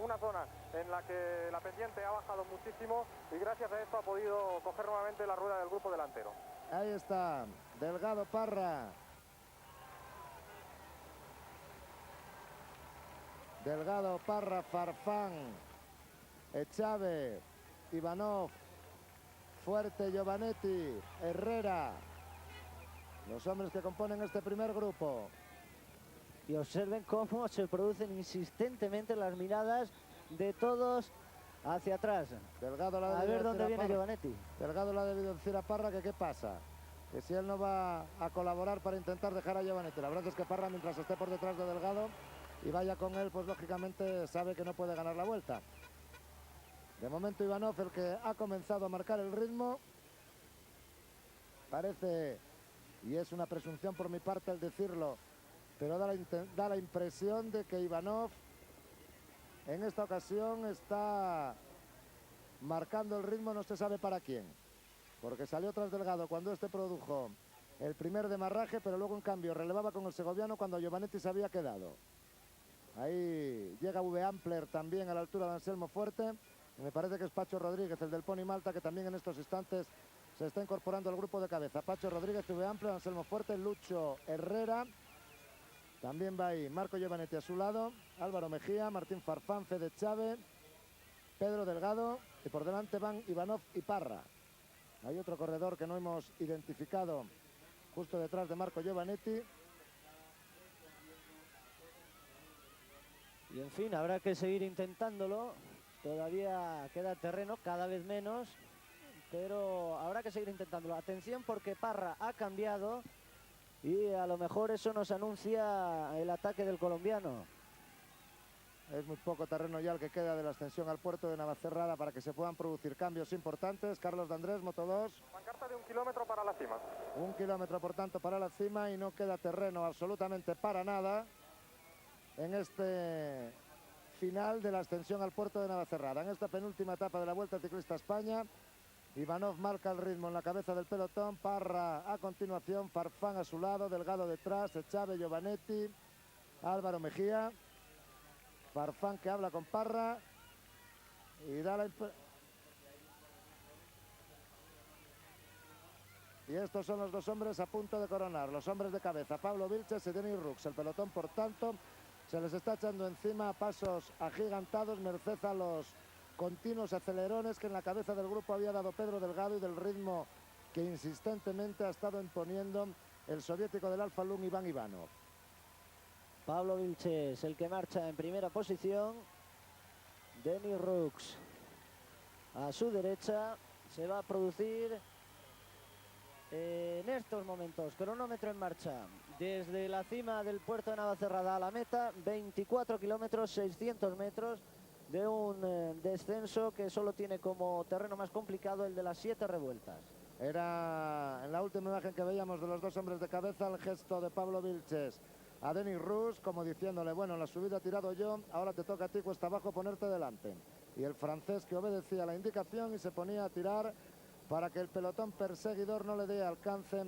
una zona en la que la pendiente ha bajado muchísimo, y gracias a esto ha podido coger nuevamente la rueda del grupo delantero. Ahí está Delgado, Parra Delgado, Parra, Farfán, Echave, Ivanov, Fuerte, Giovanetti, Herrera. Los hombres que componen este primer grupo. Y observen cómo se producen insistentemente las miradas de todos hacia atrás. Delgado a ver dónde viene Giovanetti. Delgado le ha debido decir a Parra que qué pasa. Que si él no va a colaborar para intentar dejar a Giovanetti. La verdad es que Parra, mientras esté por detrás de Delgado y vaya con él, pues lógicamente sabe que no puede ganar la vuelta. De momento Ivanov, el que ha comenzado a marcar el ritmo. Parece, y es una presunción por mi parte el decirlo, pero da la impresión de que Ivanov en esta ocasión está marcando el ritmo, no se sabe para quién. Porque salió tras Delgado cuando este produjo el primer demarraje, pero luego en cambio relevaba con el segoviano cuando Giovanetti se había quedado. Ahí llega V. Ampler también a la altura de Anselmo Fuerte. Y me parece que es Pacho Rodríguez, el del Pony Malta, que también en estos instantes se está incorporando al grupo de cabeza. Pacho Rodríguez, V. Ampler, Anselmo Fuerte, Lucho Herrera. También va ahí Marco Giovanetti a su lado, Álvaro Mejía, Martín Farfán, Fede Chave, Pedro Delgado, y por delante van Ivanov y Parra. Hay otro corredor que no hemos identificado justo detrás de Marco Giovanetti. Y en fin, habrá que seguir intentándolo. Todavía queda terreno, cada vez menos, pero habrá que seguir intentándolo. Atención, porque Parra ha cambiado y a lo mejor eso nos anuncia el ataque del colombiano. Es muy poco terreno ya el que queda de la ascensión al puerto de Navacerrada para que se puedan producir cambios importantes. Carlos de Andrés, Moto 2. Pancarta de 1 kilómetro para la cima. 1 kilómetro, por tanto, para la cima, y no queda terreno absolutamente para nada en este final de la ascensión al puerto de Navacerrada. En esta penúltima etapa de la Vuelta Ciclista España, Ivanov marca el ritmo en la cabeza del pelotón, Parra a continuación, Farfán a su lado, Delgado detrás, Echave, Giovanetti, Álvaro Mejía. Farfán que habla con Parra y da la... Y estos son los dos hombres a punto de coronar, los hombres de cabeza, Pablo Vilches y Denis Rux. El pelotón, por tanto, se les está echando encima a pasos agigantados, merced a los continuos acelerones que en la cabeza del grupo había dado Pedro Delgado y del ritmo que insistentemente ha estado imponiendo el soviético del Alfa Lung, Iván Ivanov. Pablo Vilches, el que marcha en primera posición. Denis Rux a su derecha. Se va a producir en estos momentos cronómetro en marcha desde la cima del puerto de Navacerrada a la meta, 24 kilómetros, 600 metros de un descenso que solo tiene como terreno más complicado el de las 7 revueltas. Era en la última imagen que veíamos de los dos hombres de cabeza el gesto de Pablo Vilches a Denis Rux, como diciéndole, bueno, en la subida he tirado yo, ahora te toca a ti cuesta abajo ponerte delante. Y el francés que obedecía la indicación y se ponía a tirar para que el pelotón perseguidor no le dé alcance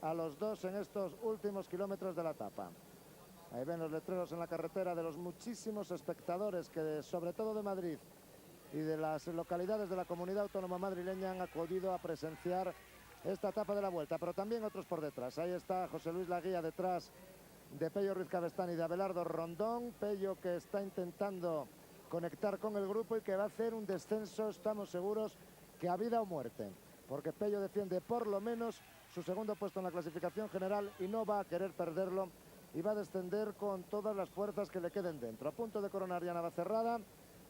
a los dos en estos últimos kilómetros de la etapa. Ahí ven los letreros en la carretera de los muchísimos espectadores que, sobre todo de Madrid y de las localidades de la comunidad autónoma madrileña, han acudido a presenciar esta etapa de la Vuelta, pero también otros por detrás. Ahí está José Luis Laguía detrás de Pello Ruiz Cabestán y de Abelardo Rondón. Pello que está intentando conectar con el grupo y que va a hacer un descenso, estamos seguros, que a vida o muerte, porque Pello defiende por lo menos su segundo puesto en la clasificación general y no va a querer perderlo y va a descender con todas las fuerzas que le queden dentro. A punto de coronar ya Navacerrada,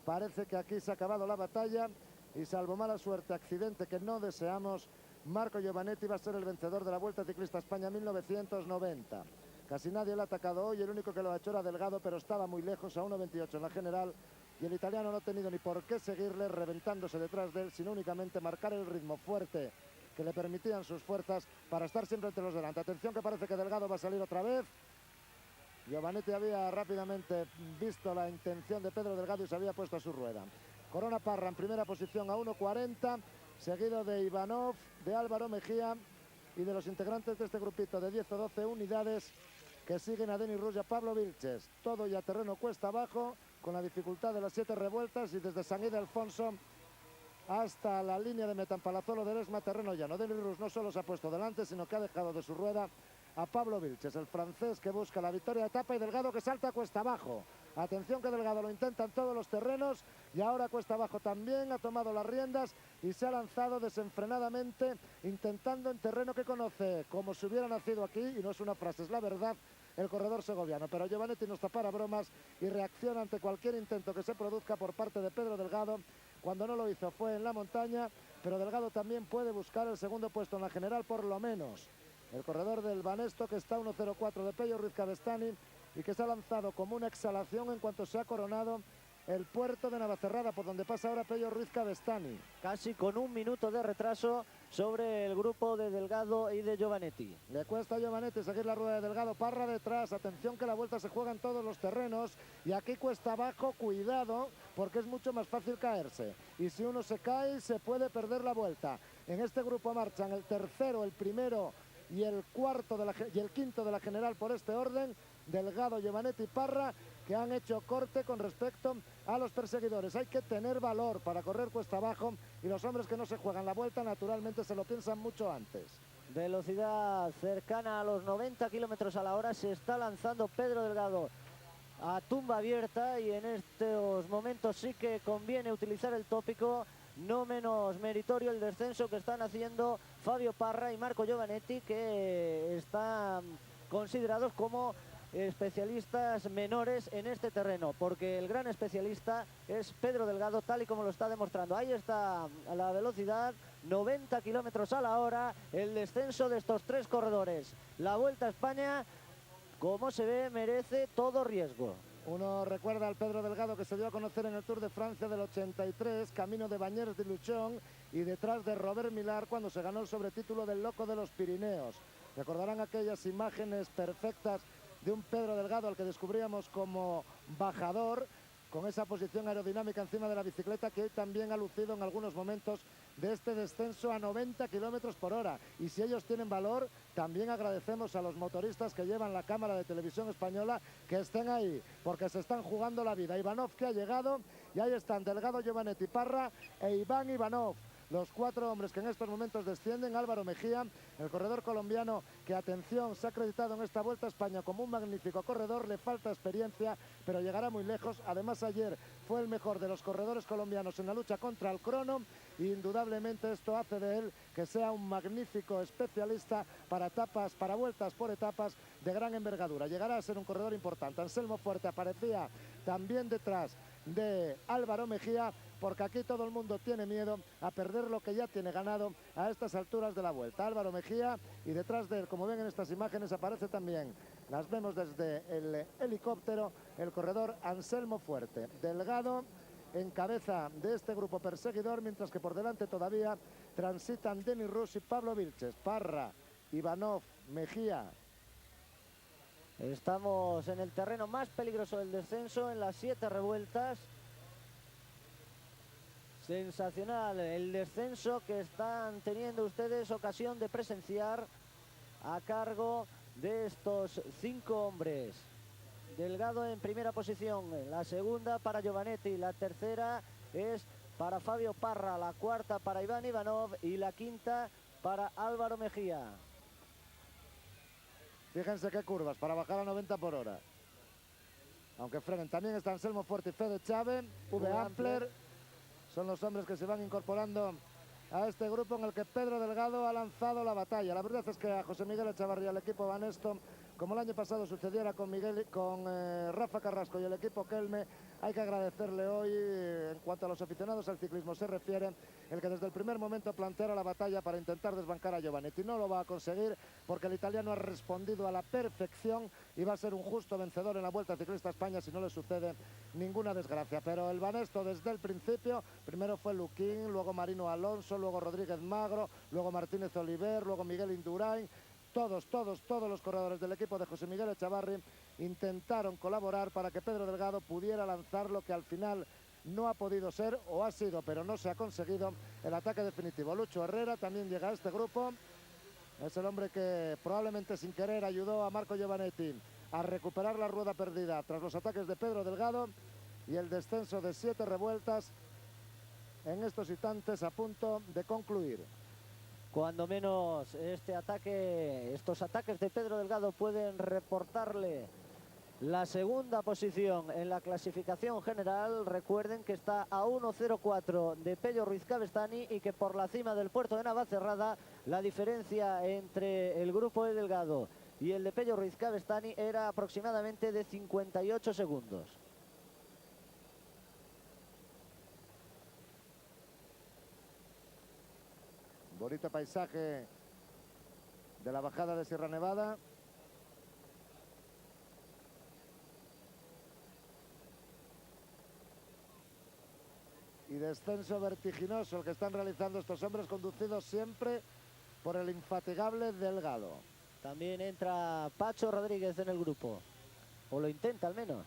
parece que aquí se ha acabado la batalla y, salvo mala suerte, accidente que no deseamos, Marco Giovanetti va a ser el vencedor de la Vuelta Ciclista España 1990. Casi nadie lo ha atacado hoy, el único que lo ha hecho era Delgado, pero estaba muy lejos, a 1.28 en la general, y el italiano no ha tenido ni por qué seguirle reventándose detrás de él, sino únicamente marcar el ritmo fuerte que le permitían sus fuerzas para estar siempre entre los delante. Atención, que parece que Delgado va a salir otra vez. Giovanetti había rápidamente visto la intención de Pedro Delgado y se había puesto a su rueda. Corona Parra en primera posición a 1.40, seguido de Ivanov, de Álvaro Mejía y de los integrantes de este grupito de 10 o 12 unidades que siguen a Denis Rux y a Pablo Vilches. Todo ya terreno cuesta abajo, con la dificultad de las 7 revueltas, y desde San Ildefonso hasta la línea de meta en Palazuelo de Eresma, terreno llano. Denis Rux no solo se ha puesto delante, sino que ha dejado de su rueda a Pablo Vilches, el francés que busca la victoria de etapa, y Delgado que salta cuesta abajo Atención que Delgado lo intenta en todos los terrenos y ahora cuesta abajo también, ha tomado las riendas y se ha lanzado desenfrenadamente intentando en terreno que conoce, como si hubiera nacido aquí, y no es una frase, es la verdad, el corredor segoviano. Pero Giovanetti no está para bromas y reacciona ante cualquier intento que se produzca por parte de Pedro Delgado. Cuando no lo hizo fue en la montaña, pero Delgado también puede buscar el segundo puesto en la general por lo menos. El corredor del Banesto, que está 1.04 de Pello Ruiz Cabestany y que se ha lanzado como una exhalación en cuanto se ha coronado el puerto de Navacerrada, por donde pasa ahora Pello Ruiz Cabestany. Casi con 1 minuto de retraso sobre el grupo de Delgado y de Giovanetti. Le cuesta a Giovanetti seguir la rueda de Delgado, Parra detrás, atención que la vuelta se juega en todos los terrenos y aquí cuesta abajo, cuidado, porque es mucho más fácil caerse. Y si uno se cae, se puede perder la vuelta. En este grupo marchan el tercero, el primero y el quinto de la general por este orden, Delgado, Giovanetti y Parra, que han hecho corte con respecto a los perseguidores. Hay que tener valor para correr cuesta abajo y los hombres que no se juegan la vuelta naturalmente se lo piensan mucho antes. Velocidad cercana a los 90 kilómetros a la hora. Se está lanzando Pedro Delgado a tumba abierta y en estos momentos sí que conviene utilizar el tópico. No menos meritorio el descenso que están haciendo Fabio Parra y Marco Giovanetti, que están considerados como especialistas menores en este terreno, porque el gran especialista es Pedro Delgado, tal y como lo está demostrando. Ahí está la velocidad, 90 kilómetros a la hora, el descenso de estos tres corredores. La Vuelta a España, como se ve, merece todo riesgo. Uno recuerda al Pedro Delgado que se dio a conocer en el Tour de Francia del 83, camino de Bagnères de Luchon y detrás de Robert Millar cuando se ganó el sobretítulo del Loco de los Pirineos. Recordarán aquellas imágenes perfectas de un Pedro Delgado al que descubríamos como bajador, con esa posición aerodinámica encima de la bicicleta que hoy también ha lucido en algunos momentos de este descenso a 90 kilómetros por hora. Y si ellos tienen valor, también agradecemos a los motoristas que llevan la cámara de televisión española que estén ahí, porque se están jugando la vida. Ivanov, que ha llegado, y ahí están Delgado, Giovanetti, Parra e Iván Ivanov. Los cuatro hombres que en estos momentos descienden. Álvaro Mejía, el corredor colombiano que, atención, se ha acreditado en esta Vuelta a España como un magnífico corredor, le falta experiencia, pero llegará muy lejos. Además, ayer fue el mejor de los corredores colombianos en la lucha contra el crono, y indudablemente esto hace de él que sea un magnífico especialista para etapas, para vueltas por etapas de gran envergadura. Llegará a ser un corredor importante. Anselmo Fuerte aparecía también detrás de Álvaro Mejía, porque aquí todo el mundo tiene miedo a perder lo que ya tiene ganado a estas alturas de la Vuelta. Álvaro Mejía, y detrás de él, como ven en estas imágenes, aparece también, las vemos desde el helicóptero, el corredor Anselmo Fuerte. Delgado en cabeza de este grupo perseguidor, mientras que por delante todavía transitan Denis Rus y Pablo Vilches. Parra, Ivanov, Mejía. Estamos en el terreno más peligroso del descenso, en las 7 revueltas. Sensacional el descenso que están teniendo ustedes ocasión de presenciar a cargo de estos 5 hombres. Delgado en primera posición, la segunda para Giovanetti, la tercera es para Fabio Parra, la cuarta para Iván Ivanov y la quinta para Álvaro Mejía. Fíjense qué curvas para bajar a 90 por hora. Aunque frenen, también está Anselmo Fuerte y Fede Chávez, V. Ampler. Son los hombres que se van incorporando a este grupo en el que Pedro Delgado ha lanzado la batalla. La verdad es que a José Miguel Echavarría, el equipo Banesto, como el año pasado sucediera con Rafa Carrasco y el equipo Kelme, hay que agradecerle hoy, en cuanto a los aficionados al ciclismo se refiere, el que desde el primer momento planteara la batalla para intentar desbancar a Giovanetti. No lo va a conseguir porque el italiano ha respondido a la perfección y va a ser un justo vencedor en la Vuelta Ciclista a España si no le sucede ninguna desgracia. Pero el Banesto desde el principio, primero fue Luquín, luego Marino Alonso, luego Rodríguez Magro, luego Martínez Oliver, luego Miguel Indurain. Todos los corredores del equipo de José Miguel Echavarri intentaron colaborar para que Pedro Delgado pudiera lanzar lo que al final no ha podido ser, o ha sido, pero no se ha conseguido, el ataque definitivo. Lucho Herrera también llega a este grupo. Es el hombre que probablemente sin querer ayudó a Marco Giovanetti a recuperar la rueda perdida tras los ataques de Pedro Delgado, y el descenso de 7 revueltas en estos instantes a punto de concluir. Cuando menos estos ataques de Pedro Delgado pueden reportarle la segunda posición en la clasificación general. Recuerden que está a 1.04 de Pello Ruiz Cabestany y que por la cima del puerto de Navacerrada la diferencia entre el grupo de Delgado y el de Pello Ruiz Cabestany era aproximadamente de 58 segundos. Bonito paisaje de la bajada de Sierra Nevada. Y descenso vertiginoso el que están realizando estos hombres, conducidos siempre por el infatigable Delgado. También entra Pacho Rodríguez en el grupo, o lo intenta al menos.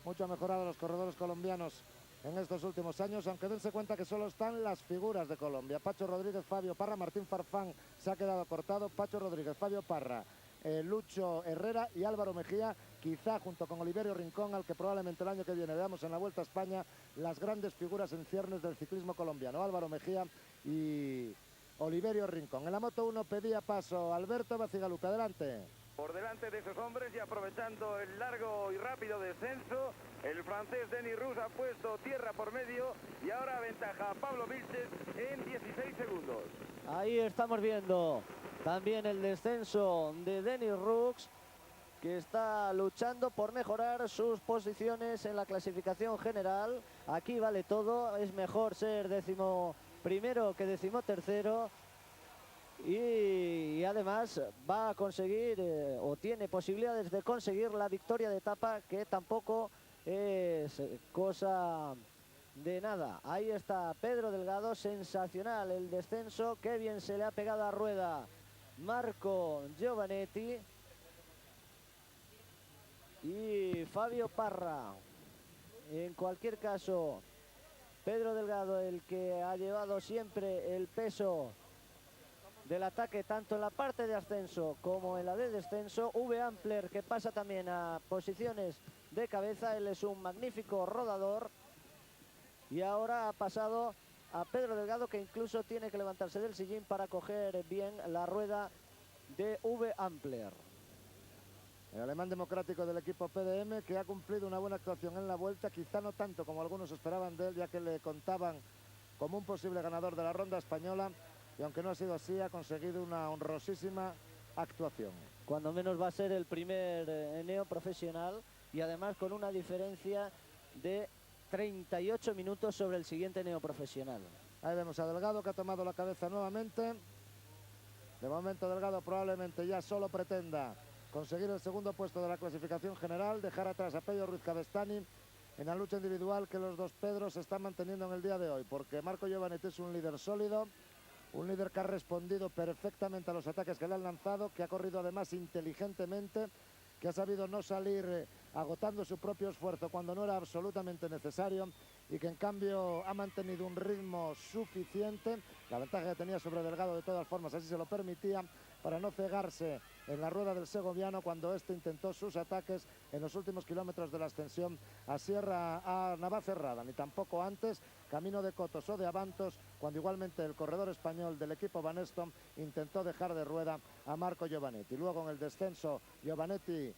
Mucho ha mejorado los corredores colombianos en estos últimos años, aunque dense cuenta que solo están las figuras de Colombia. Pacho Rodríguez, Fabio Parra, Martín Farfán se ha quedado cortado. Pacho Rodríguez, Fabio Parra, Lucho Herrera y Álvaro Mejía, quizá junto con Oliverio Rincón, al que probablemente el año que viene veamos en la Vuelta a España, las grandes figuras en ciernes del ciclismo colombiano. Álvaro Mejía y Oliverio Rincón. En la Moto 1 pedía paso Alberto Bacigalupi. Adelante. Por delante de esos hombres y aprovechando el largo y rápido descenso, el francés Denis Roux ha puesto tierra por medio y ahora aventaja a Pablo Vilches en 16 segundos. Ahí estamos viendo también el descenso de Denis Roux, que está luchando por mejorar sus posiciones en la clasificación general. Aquí vale todo, es mejor ser 11º que 13º. Y además va a conseguir o tiene posibilidades de conseguir la victoria de etapa, que tampoco es cosa de nada. Ahí está Pedro Delgado, sensacional el descenso, qué bien se le ha pegado a rueda Marco Giovanetti y Fabio Parra. En cualquier caso, Pedro Delgado, el que ha llevado siempre el peso del ataque tanto en la parte de ascenso como en la de descenso. Uwe Ampler, que pasa también a posiciones de cabeza, él es un magnífico rodador, y ahora ha pasado a Pedro Delgado, que incluso tiene que levantarse del sillín para coger bien la rueda de Uwe Ampler. El alemán democrático del equipo PDM, que ha cumplido una buena actuación en la Vuelta, quizá no tanto como algunos esperaban de él, ya que le contaban como un posible ganador de la ronda española. Y aunque no ha sido así, ha conseguido una honrosísima actuación. Cuando menos va a ser el primer neoprofesional, y además con una diferencia de 38 minutos sobre el siguiente neoprofesional. Ahí vemos a Delgado, que ha tomado la cabeza nuevamente. De momento Delgado probablemente ya solo pretenda conseguir el segundo puesto de la clasificación general, dejar atrás a Pello Ruiz Cabestany en la lucha individual que los dos Pedros se están manteniendo en el día de hoy, porque Marco Giovanetti es un líder sólido, un líder que ha respondido perfectamente a los ataques que le han lanzado, que ha corrido además inteligentemente, que ha sabido no salir agotando su propio esfuerzo cuando no era absolutamente necesario, y que en cambio ha mantenido un ritmo suficiente. La ventaja que tenía sobre Delgado, de todas formas, así se lo permitía, para no cegarse en la rueda del segoviano cuando este intentó sus ataques en los últimos kilómetros de la ascensión a Navacerrada, ni tampoco antes, camino de Cotos o de Abantos, cuando igualmente el corredor español del equipo Van Estom intentó dejar de rueda a Marco Giovanetti. Luego en el descenso, Giovanetti,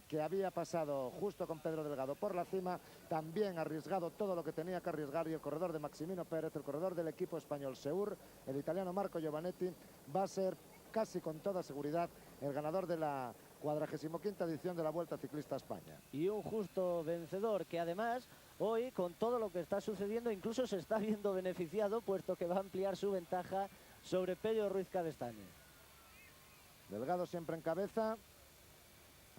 que había pasado justo con Pedro Delgado por la cima, también arriesgado todo lo que tenía que arriesgar, y el corredor de Maximino Pérez, el corredor del equipo español Seur, el italiano Marco Giovanetti, va a ser casi con toda seguridad el ganador de la 45ª edición de la Vuelta Ciclista a España. Y un justo vencedor, que además hoy, con todo lo que está sucediendo, incluso se está viendo beneficiado, puesto que va a ampliar su ventaja sobre Pello Ruiz Cabestany. Delgado siempre en cabeza.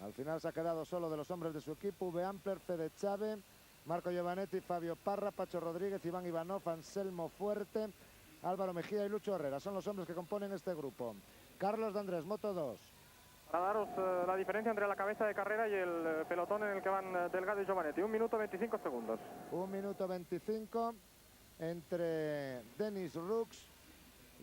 Al final se ha quedado solo de los hombres de su equipo: Uwe Ampler, Fede Chave, Marco Giovanetti, Fabio Parra, Pacho Rodríguez, Iván Ivanov, Anselmo Fuerte, Álvaro Mejía y Lucho Herrera. Son los hombres que componen este grupo. Carlos de Andrés, Moto 2. Para daros la diferencia entre la cabeza de carrera y el pelotón en el que van Delgado y Giovanetti. 1 minuto 25 segundos. 1 minuto 25 entre Denis Roux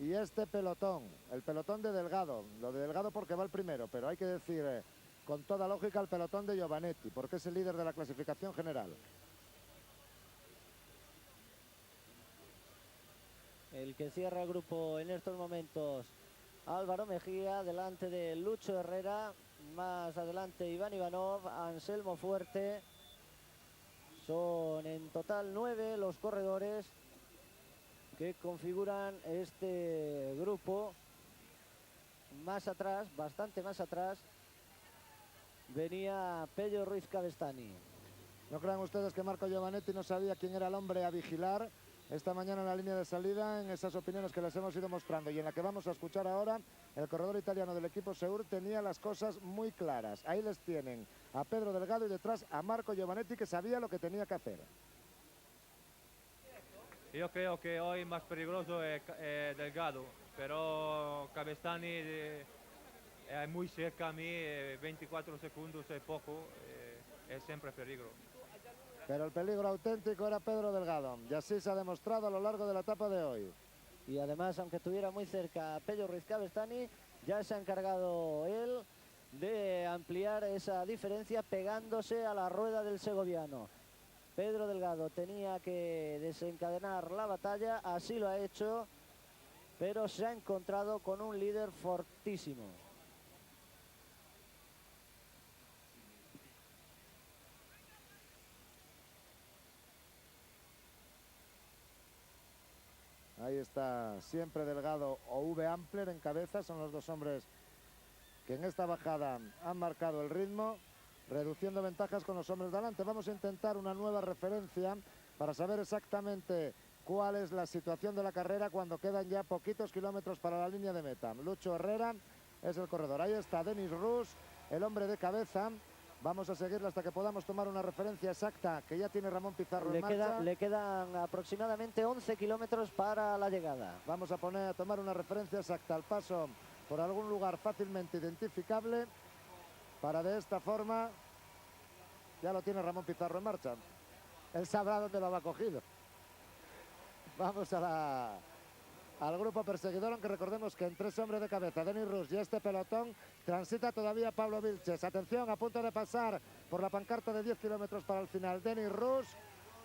y este pelotón. El pelotón de Delgado. Lo de Delgado porque va el primero, pero hay que decir con toda lógica el pelotón de Giovanetti, porque es el líder de la clasificación general. El que cierra el grupo en estos momentos, Álvaro Mejía, delante de Lucho Herrera, Más adelante Iván Ivanov, Anselmo Fuerte. Son en total 9 los corredores que configuran este grupo. Más atrás, bastante más atrás, venía Pello Ruiz Cabestany. ¿No crean ustedes que Marco Giovanetti no sabía quién era el hombre a vigilar esta mañana en la línea de salida? En esas opiniones que les hemos ido mostrando y en la que vamos a escuchar ahora, el corredor italiano del equipo Seur tenía las cosas muy claras. Ahí les tienen a Pedro Delgado y detrás a Marco Giovanetti, que sabía lo que tenía que hacer. Yo creo que hoy más peligroso es Delgado, pero Cabestany es muy cerca a mí, 24 segundos es poco, es siempre peligro. Pero el peligro auténtico era Pedro Delgado, y así se ha demostrado a lo largo de la etapa de hoy. Y además, aunque estuviera muy cerca Pello Ruiz Cabestany, ya se ha encargado él de ampliar esa diferencia pegándose a la rueda del segoviano. Pedro Delgado tenía que desencadenar la batalla, así lo ha hecho, pero se ha encontrado con un líder fortísimo. Ahí está siempre Delgado o V. Ampler en cabeza, son los dos hombres que en esta bajada han marcado el ritmo, reduciendo ventajas con los hombres de delante. Vamos a intentar una nueva referencia para saber exactamente cuál es la situación de la carrera cuando quedan ya poquitos kilómetros para la línea de meta. Lucho Herrera es el corredor. Ahí está Denis Rus, el hombre de cabeza. Vamos a seguirle hasta que podamos tomar una referencia exacta que ya tiene Ramón Pizarro en marcha. Le quedan aproximadamente 11 kilómetros para la llegada. Vamos a tomar una referencia exacta al paso por algún lugar fácilmente identificable para de esta forma, ya lo tiene Ramón Pizarro en marcha. Él sabrá dónde lo ha cogido. Vamos al grupo perseguidor, aunque recordemos que en 3 hombres de cabeza, Denis Rus y este pelotón, transita todavía Pablo Vilches. Atención, a punto de pasar por la pancarta de 10 kilómetros para el final. Denis Rus,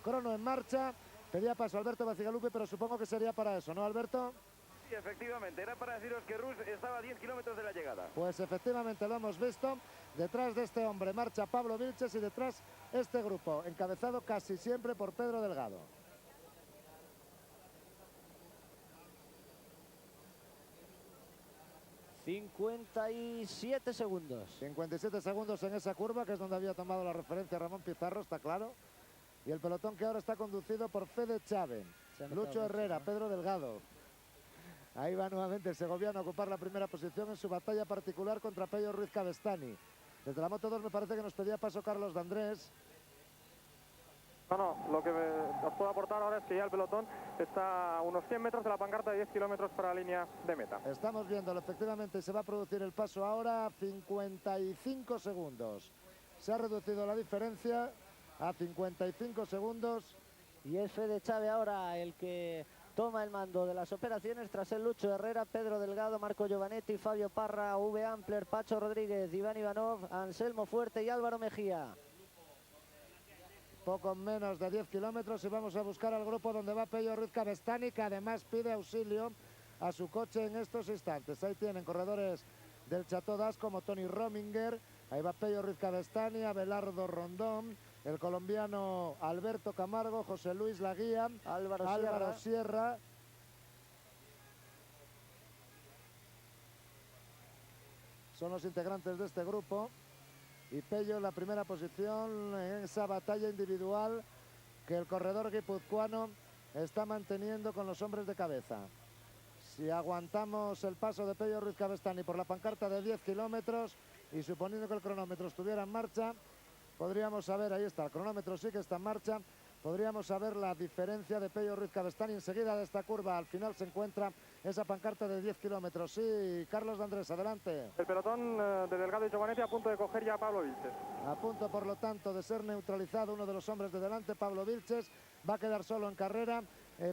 crono en marcha. Pedía paso a Alberto Bacigalupi, pero supongo que sería para eso, ¿no, Alberto? Sí, efectivamente, era para deciros que Rus estaba a 10 kilómetros de la llegada. Pues efectivamente lo hemos visto. Detrás de este hombre marcha Pablo Vilches y detrás este grupo, encabezado casi siempre por Pedro Delgado. 57 segundos. 57 segundos en esa curva, que es donde había tomado la referencia Ramón Pizarro, está claro. Y el pelotón que ahora está conducido por Fede Chávez, Lucho Herrera, mucho, ¿no? Pedro Delgado. Ahí va nuevamente el segoviano a ocupar la primera posición en su batalla particular contra Pello Ruiz Cabestany. Desde la Moto 2 me parece que nos pedía paso Carlos de Andrés. No, lo que os puedo aportar ahora es que ya el pelotón está a unos 100 metros de la pancarta, de 10 kilómetros para la línea de meta. Estamos viéndolo, efectivamente se va a producir el paso ahora a 55 segundos. Se ha reducido la diferencia a 55 segundos. Y es Fede Chávez ahora el que toma el mando de las operaciones tras el Lucho Herrera, Pedro Delgado, Marco Giovanetti, Fabio Parra, V. Ampler, Pacho Rodríguez, Iván Ivanov, Anselmo Fuerte y Álvaro Mejía. Poco menos de 10 kilómetros y vamos a buscar al grupo donde va Pello Ruiz Cabestany, que además pide auxilio a su coche en estos instantes. Ahí tienen corredores del Chateau d'As como Tony Rominger, ahí va Pello Ruiz Cabestany, Abelardo Rondón, el colombiano Alberto Camargo, José Luis Laguía, Álvaro Sierra. Son los integrantes de este grupo. Y Pello en la primera posición en esa batalla individual que el corredor guipuzcoano está manteniendo con los hombres de cabeza. Si aguantamos el paso de Pello Ruiz Cabestany por la pancarta de 10 kilómetros y suponiendo que el cronómetro estuviera en marcha, podríamos saber, ahí está, el cronómetro sí que está en marcha, podríamos saber la diferencia de Pello Ruiz Cabestany. Enseguida de esta curva al final se encuentra esa pancarta de 10 kilómetros. Sí, Carlos de Andrés, adelante. El pelotón de Delgado y Giovanetti a punto de coger ya a Pablo Vilches. A punto, por lo tanto, de ser neutralizado uno de los hombres de delante, Pablo Vilches. Va a quedar solo en carrera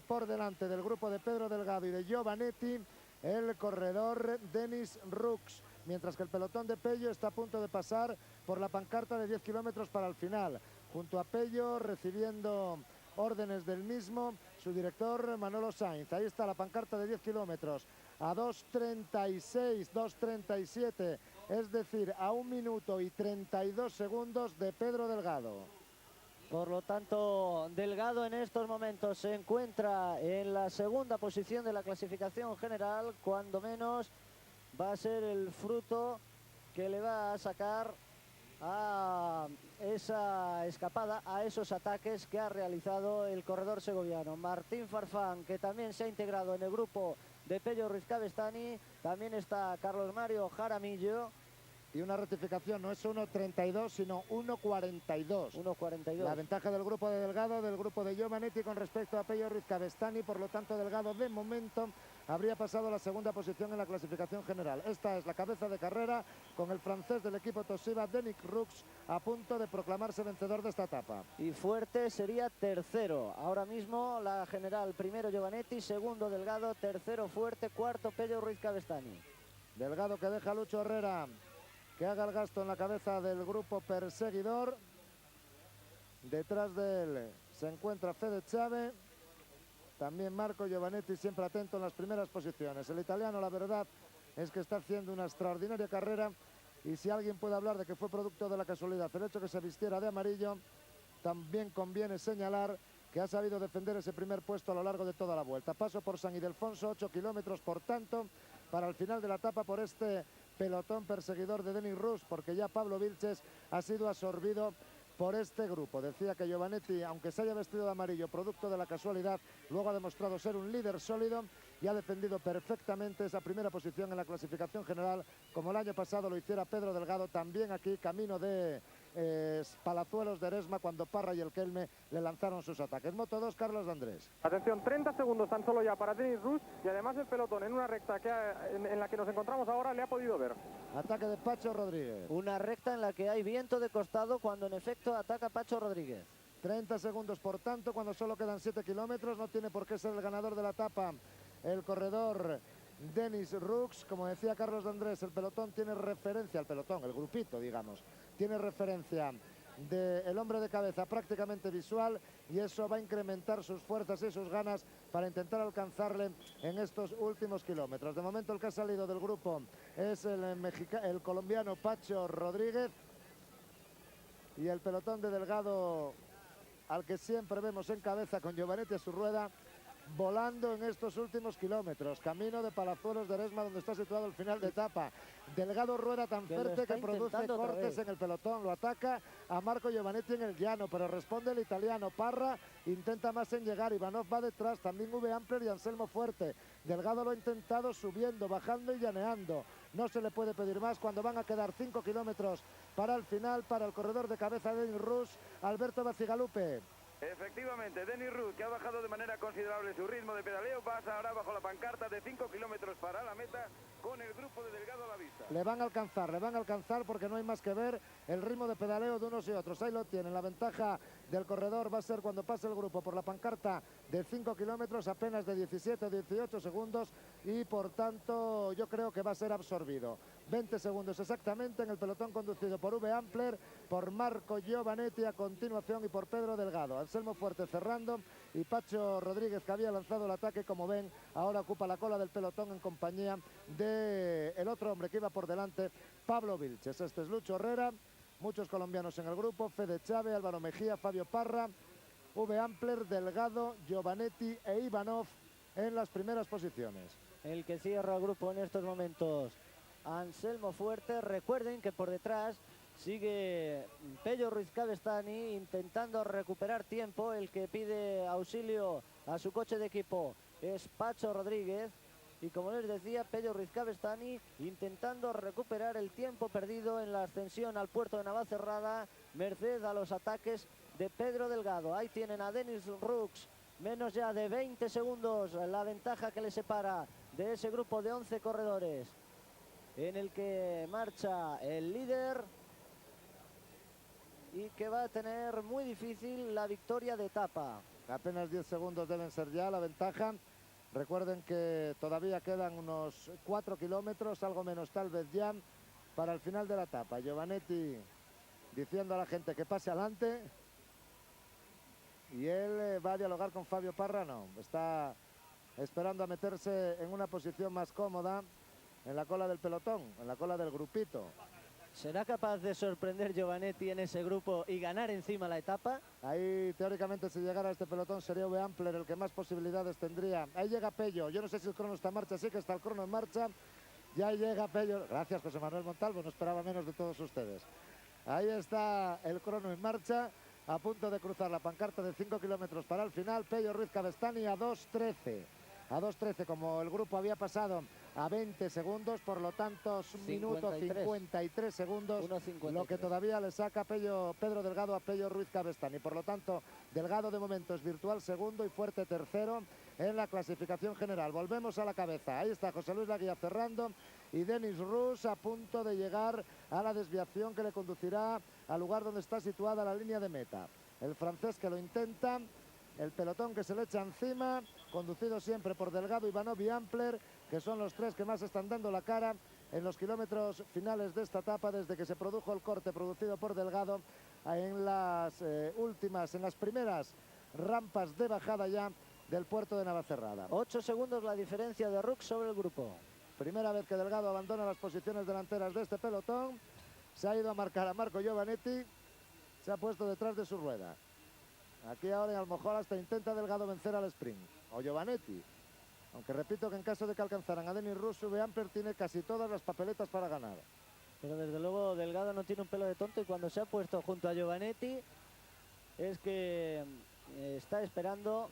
por delante del grupo de Pedro Delgado y de Giovanetti, el corredor Denis Rux. Mientras que el pelotón de Pello está a punto de pasar por la pancarta de 10 kilómetros para el final. Junto a Pello, recibiendo órdenes del mismo, su director Manolo Sainz. Ahí está la pancarta de 10 kilómetros. A 2.36, 2.37 es decir, a 1 minuto y 32 segundos de Pedro Delgado. Por lo tanto, Delgado en estos momentos se encuentra en la segunda posición de la clasificación general, cuando menos va a ser el fruto que le va a sacar a esa escapada, a esos ataques que ha realizado el corredor segoviano. Martín Farfán, que también se ha integrado en el grupo de Pello Ruiz Cabestany, también está Carlos Mario Jaramillo. Y una rectificación, no es 1.32, sino 1.42. 1.42. La ventaja del grupo de Delgado, del grupo de Giovanetti con respecto a Pello Ruiz Cabestany, por lo tanto Delgado de momento habría pasado a la segunda posición en la clasificación general. Esta es la cabeza de carrera con el francés del equipo Toshiba, Denis Roux, a punto de proclamarse vencedor de esta etapa. Y Fuerte sería tercero. Ahora mismo la general, primero Giovanetti, segundo Delgado, tercero Fuerte, cuarto Pello Ruiz Cabestany. Delgado que deja a Lucho Herrera que haga el gasto en la cabeza del grupo perseguidor. Detrás de él se encuentra Fede Chave, también Marco Giovanetti, siempre atento en las primeras posiciones. El italiano, la verdad es que está haciendo una extraordinaria carrera, y si alguien puede hablar de que fue producto de la casualidad el hecho que se vistiera de amarillo, también conviene señalar que ha sabido defender ese primer puesto a lo largo de toda la vuelta. Paso por San Ildefonso, 8 kilómetros por tanto para el final de la etapa por este pelotón perseguidor de Denis Roux, porque ya Pablo Vilches ha sido absorbido por este grupo. Decía que Giovanetti, aunque se haya vestido de amarillo producto de la casualidad, luego ha demostrado ser un líder sólido y ha defendido perfectamente esa primera posición en la clasificación general, como el año pasado lo hiciera Pedro Delgado, también aquí camino de Palazuelos de Eresma, cuando Parra y el Kelme le lanzaron sus ataques. Moto 2, Carlos de Andrés. Atención, 30 segundos tan solo ya para Denis Roux, y además el pelotón en una recta en la que nos encontramos ahora le ha podido ver. Ataque de Pacho Rodríguez. Una recta en la que hay viento de costado cuando en efecto ataca Pacho Rodríguez. 30 segundos por tanto, cuando solo quedan 7 kilómetros, no tiene por qué ser el ganador de la etapa el corredor Denis Roux. Como decía Carlos de Andrés, el pelotón tiene referencia, el pelotón, el grupito, digamos, tiene referencia del hombre de cabeza prácticamente visual, y eso va a incrementar sus fuerzas y sus ganas para intentar alcanzarle en estos últimos kilómetros. De momento el que ha salido del grupo es el colombiano Pacho Rodríguez, y el pelotón de Delgado, al que siempre vemos en cabeza con Giovanetti a su rueda, volando en estos últimos kilómetros, camino de Palazuelos de Eresma, donde está situado el final de etapa. Delgado rueda tan fuerte que produce cortes en el pelotón, lo ataca a Marco Giovanetti en el llano, pero responde el italiano. Parra intenta más en llegar, Ivanov va detrás, también Uwe Ampler y Anselmo Fuerte. Delgado lo ha intentado subiendo, bajando y llaneando. No se le puede pedir más cuando van a quedar 5 kilómetros para el final, para el corredor de cabeza de Denis Roux, Alberto Bacigalupe. Efectivamente, Denis Roux, que ha bajado de manera considerable su ritmo de pedaleo, pasa ahora bajo la pancarta de 5 kilómetros para la meta, con el grupo de Delgado a la vista. Le van a alcanzar porque no hay más que ver el ritmo de pedaleo de unos y otros. Ahí lo tienen, la ventaja del corredor va a ser cuando pase el grupo por la pancarta de 5 kilómetros, apenas de 17 o 18 segundos, y por tanto yo creo que va a ser absorbido. 20 segundos exactamente en el pelotón conducido por Uwe Ampler, por Marco Giovanetti a continuación y por Pedro Delgado. Anselmo Fuerte cerrando, y Pacho Rodríguez, que había lanzado el ataque, como ven, ahora ocupa la cola del pelotón en compañía de el otro hombre que iba por delante, Pablo Vilches. Este es Lucho Herrera, muchos colombianos en el grupo, Fede Chave, Álvaro Mejía, Fabio Parra, Uwe Ampler, Delgado, Giovanetti e Ivanov en las primeras posiciones. El que cierra el grupo en estos momentos, Anselmo Fuerte. Recuerden que por detrás sigue Pello Ruiz Cabestany intentando recuperar tiempo. El que pide auxilio a su coche de equipo es Pacho Rodríguez. Y como les decía, Pello Ruiz Cabestany intentando recuperar el tiempo perdido en la ascensión al puerto de Navacerrada, merced a los ataques de Pedro Delgado. Ahí tienen a Denis Roux, menos ya de 20 segundos la ventaja que le separa de ese grupo de 11 corredores, en el que marcha el líder y que va a tener muy difícil la victoria de etapa. Apenas 10 segundos deben ser ya la ventaja. Recuerden que todavía quedan unos 4 kilómetros, algo menos tal vez ya, para el final de la etapa. Giovanetti diciendo a la gente que pase adelante, y él va a dialogar con Fabio Parra. No, está esperando a meterse en una posición más cómoda en la cola del pelotón, en la cola del grupito. ¿Será capaz de sorprender Giovanetti en ese grupo y ganar encima la etapa? Ahí, teóricamente, si llegara a este pelotón, sería Uwe Ampler el que más posibilidades tendría. Ahí llega Pello. Yo no sé si el crono está en marcha. Sí que está el crono en marcha. Ya llega Pello. Gracias, José Manuel Montalvo. No esperaba menos de todos ustedes. Ahí está el crono en marcha, a punto de cruzar la pancarta de 5 kilómetros para el final. Pello Ruiz Cabestany a 2:13. A 2:13, como el grupo había pasado a 20 segundos, por lo tanto, es un minuto 53 segundos, 1:53. lo que todavía le saca Pedro Delgado a Pello Ruiz Cabestany. Por lo tanto, Delgado de momento es virtual segundo y Fuerte tercero en la clasificación general. Volvemos a la cabeza. Ahí está José Luis Laguía cerrando y Denis Rus a punto de llegar a la desviación que le conducirá al lugar donde está situada la línea de meta. El francés que lo intenta, el pelotón que se le echa encima, conducido siempre por Delgado, Ivanov y Ampler, que son los tres que más están dando la cara en los kilómetros finales de esta etapa, desde que se produjo el corte producido por Delgado en las primeras rampas de bajada ya del puerto de Navacerrada. 8 segundos la diferencia de Rux sobre el grupo. Primera vez que Delgado abandona las posiciones delanteras de este pelotón. Se ha ido a marcar a Marco Giovanetti, se ha puesto detrás de su rueda. Aquí ahora a lo mejor hasta intenta Delgado vencer al sprint, o Giovanetti. Aunque repito que en caso de que alcanzaran a Denis Rus, Uwe Ampler tiene casi todas las papeletas para ganar. Pero desde luego Delgado no tiene un pelo de tonto y cuando se ha puesto junto a Giovanetti es que está esperando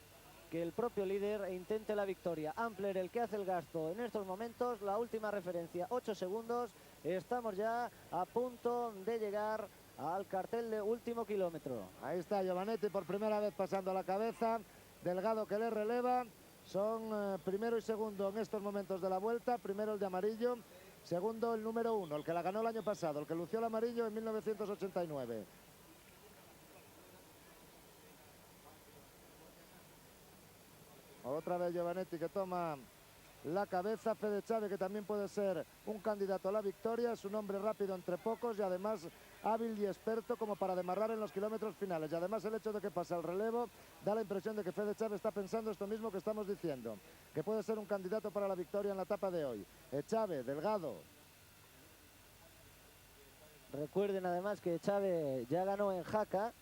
que el propio líder intente la victoria. Ampler el que hace el gasto en estos momentos, la última referencia, 8 segundos. Estamos ya a punto de llegar al cartel de último kilómetro. Ahí está Giovanetti por primera vez pasando a la cabeza. Delgado que le releva. Son primero y segundo en estos momentos de la vuelta. Primero el de amarillo, segundo el número 1, el que la ganó el año pasado, el que lució el amarillo en 1989. Otra vez Giovanetti que toma la cabeza. Fede Chávez, que también puede ser un candidato a la victoria. Es un hombre rápido entre pocos y además hábil y experto como para demarrar en los kilómetros finales. Y además el hecho de que pasa el relevo da la impresión de que Fede Chávez está pensando esto mismo que estamos diciendo, que puede ser un candidato para la victoria en la etapa de hoy. Chávez, Delgado. Recuerden además que Chávez ya ganó en Jaca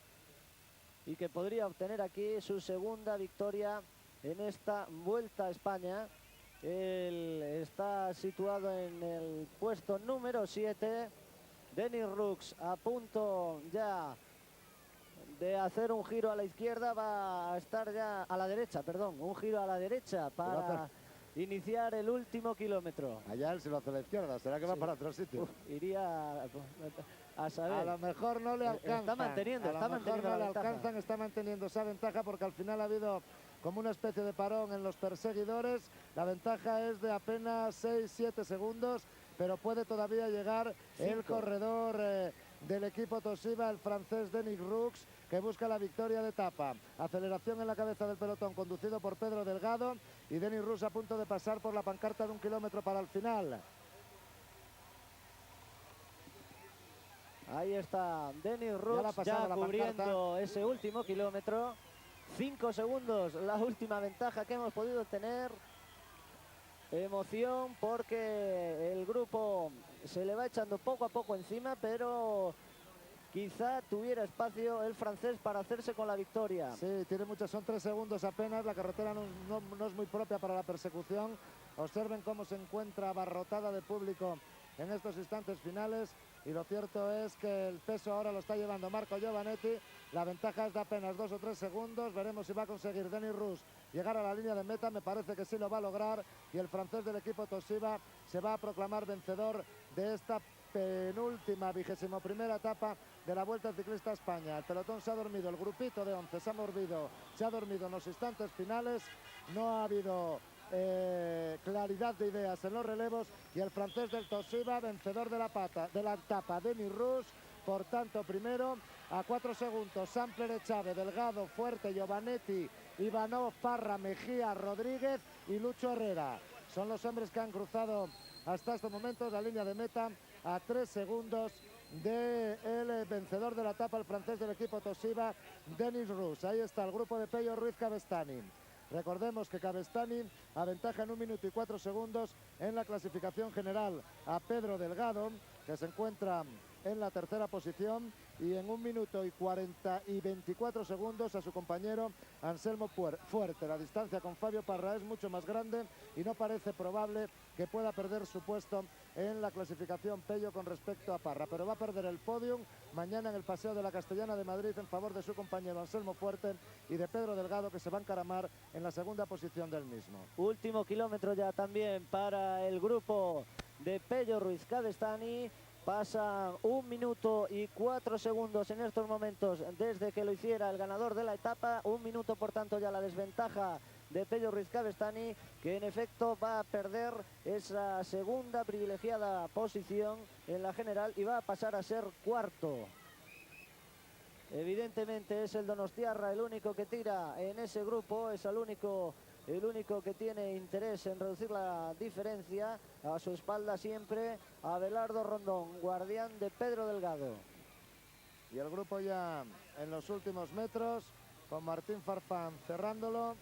y que podría obtener aquí su segunda victoria en esta Vuelta a España. Él está situado en el puesto número 7. Denis Rux a punto ya de hacer un giro a la izquierda, va a estar ya a la derecha, perdón, un giro a la derecha para iniciar el último kilómetro. Allá él se lo hace a la izquierda, ¿será que va para otro sitio? Iría a saber. A lo mejor no le alcanza. Está manteniendo, está manteniendo esa ventaja porque al final ha habido como una especie de parón en los perseguidores. La ventaja es de apenas 6-7 segundos, pero puede todavía llegar el corredor del equipo Toshiba, el francés Denis Rux, que busca la victoria de etapa. Aceleración en la cabeza del pelotón, conducido por Pedro Delgado, y Denis Rux a punto de pasar por la pancarta de 1 kilómetro para el final. Ahí está Denis Rux ya cubriendo ese último kilómetro. 5 segundos, la última ventaja que hemos podido tener. Emoción porque el grupo se le va echando poco a poco encima, pero quizá tuviera espacio el francés para hacerse con la victoria. Sí, tiene muchas, son 3 segundos apenas. La carretera no es muy propia para la persecución. Observen cómo se encuentra abarrotada de público en estos instantes finales. Y lo cierto es que el peso ahora lo está llevando Marco Giovanetti. La ventaja es de apenas 2 o 3 segundos. Veremos si va a conseguir Denis Rux llegar a la línea de meta. Me parece que sí lo va a lograr. Y el francés del equipo Toshiba se va a proclamar vencedor de esta penúltima, 21ª etapa de la Vuelta Ciclista a España. El pelotón se ha dormido, el grupito de 11 se ha dormido en los instantes finales. No ha habido claridad de ideas en los relevos y el francés del Toshiba, vencedor de la etapa, Denis Rux, por tanto primero a 4 segundos. Ampler, Chávez, Delgado, Fuerte, Giovanetti, Ivanov, Parra, Mejía, Rodríguez y Lucho Herrera. Son los hombres que han cruzado hasta estos momentos la línea de meta a 3 segundos del vencedor de la etapa, el francés del equipo Toshiba, Denis Rux. Ahí está el grupo de Pello Ruiz Cabestany. Recordemos que Cabestany aventaja en 1 minuto y 4 segundos en la clasificación general a Pedro Delgado, que se encuentra en la tercera posición, y en 1 minuto y 24 segundos a su compañero Anselmo Fuerte. La distancia con Fabio Parra es mucho más grande y no parece probable que pueda perder su puesto en la clasificación Pello con respecto a Parra, pero va a perder el podium mañana en el Paseo de la Castellana de Madrid en favor de su compañero Anselmo Fuerte y de Pedro Delgado, que se va a encaramar en la segunda posición del mismo. Último kilómetro ya también para el grupo de Pello Ruiz Cabestany. Pasan 1 minuto y 4 segundos en estos momentos desde que lo hiciera el ganador de la etapa. 1 minuto, por tanto, ya la desventaja de Pello Ruiz Cabestany, que en efecto va a perder esa segunda privilegiada posición en la general y va a pasar a ser cuarto. Evidentemente es el donostiarra el único que tira en ese grupo, es el único que tiene interés en reducir la diferencia. A su espalda siempre Abelardo Rondón, guardián de Pedro Delgado. Y el grupo ya en los últimos metros, con Martín Farfán cerrándolo.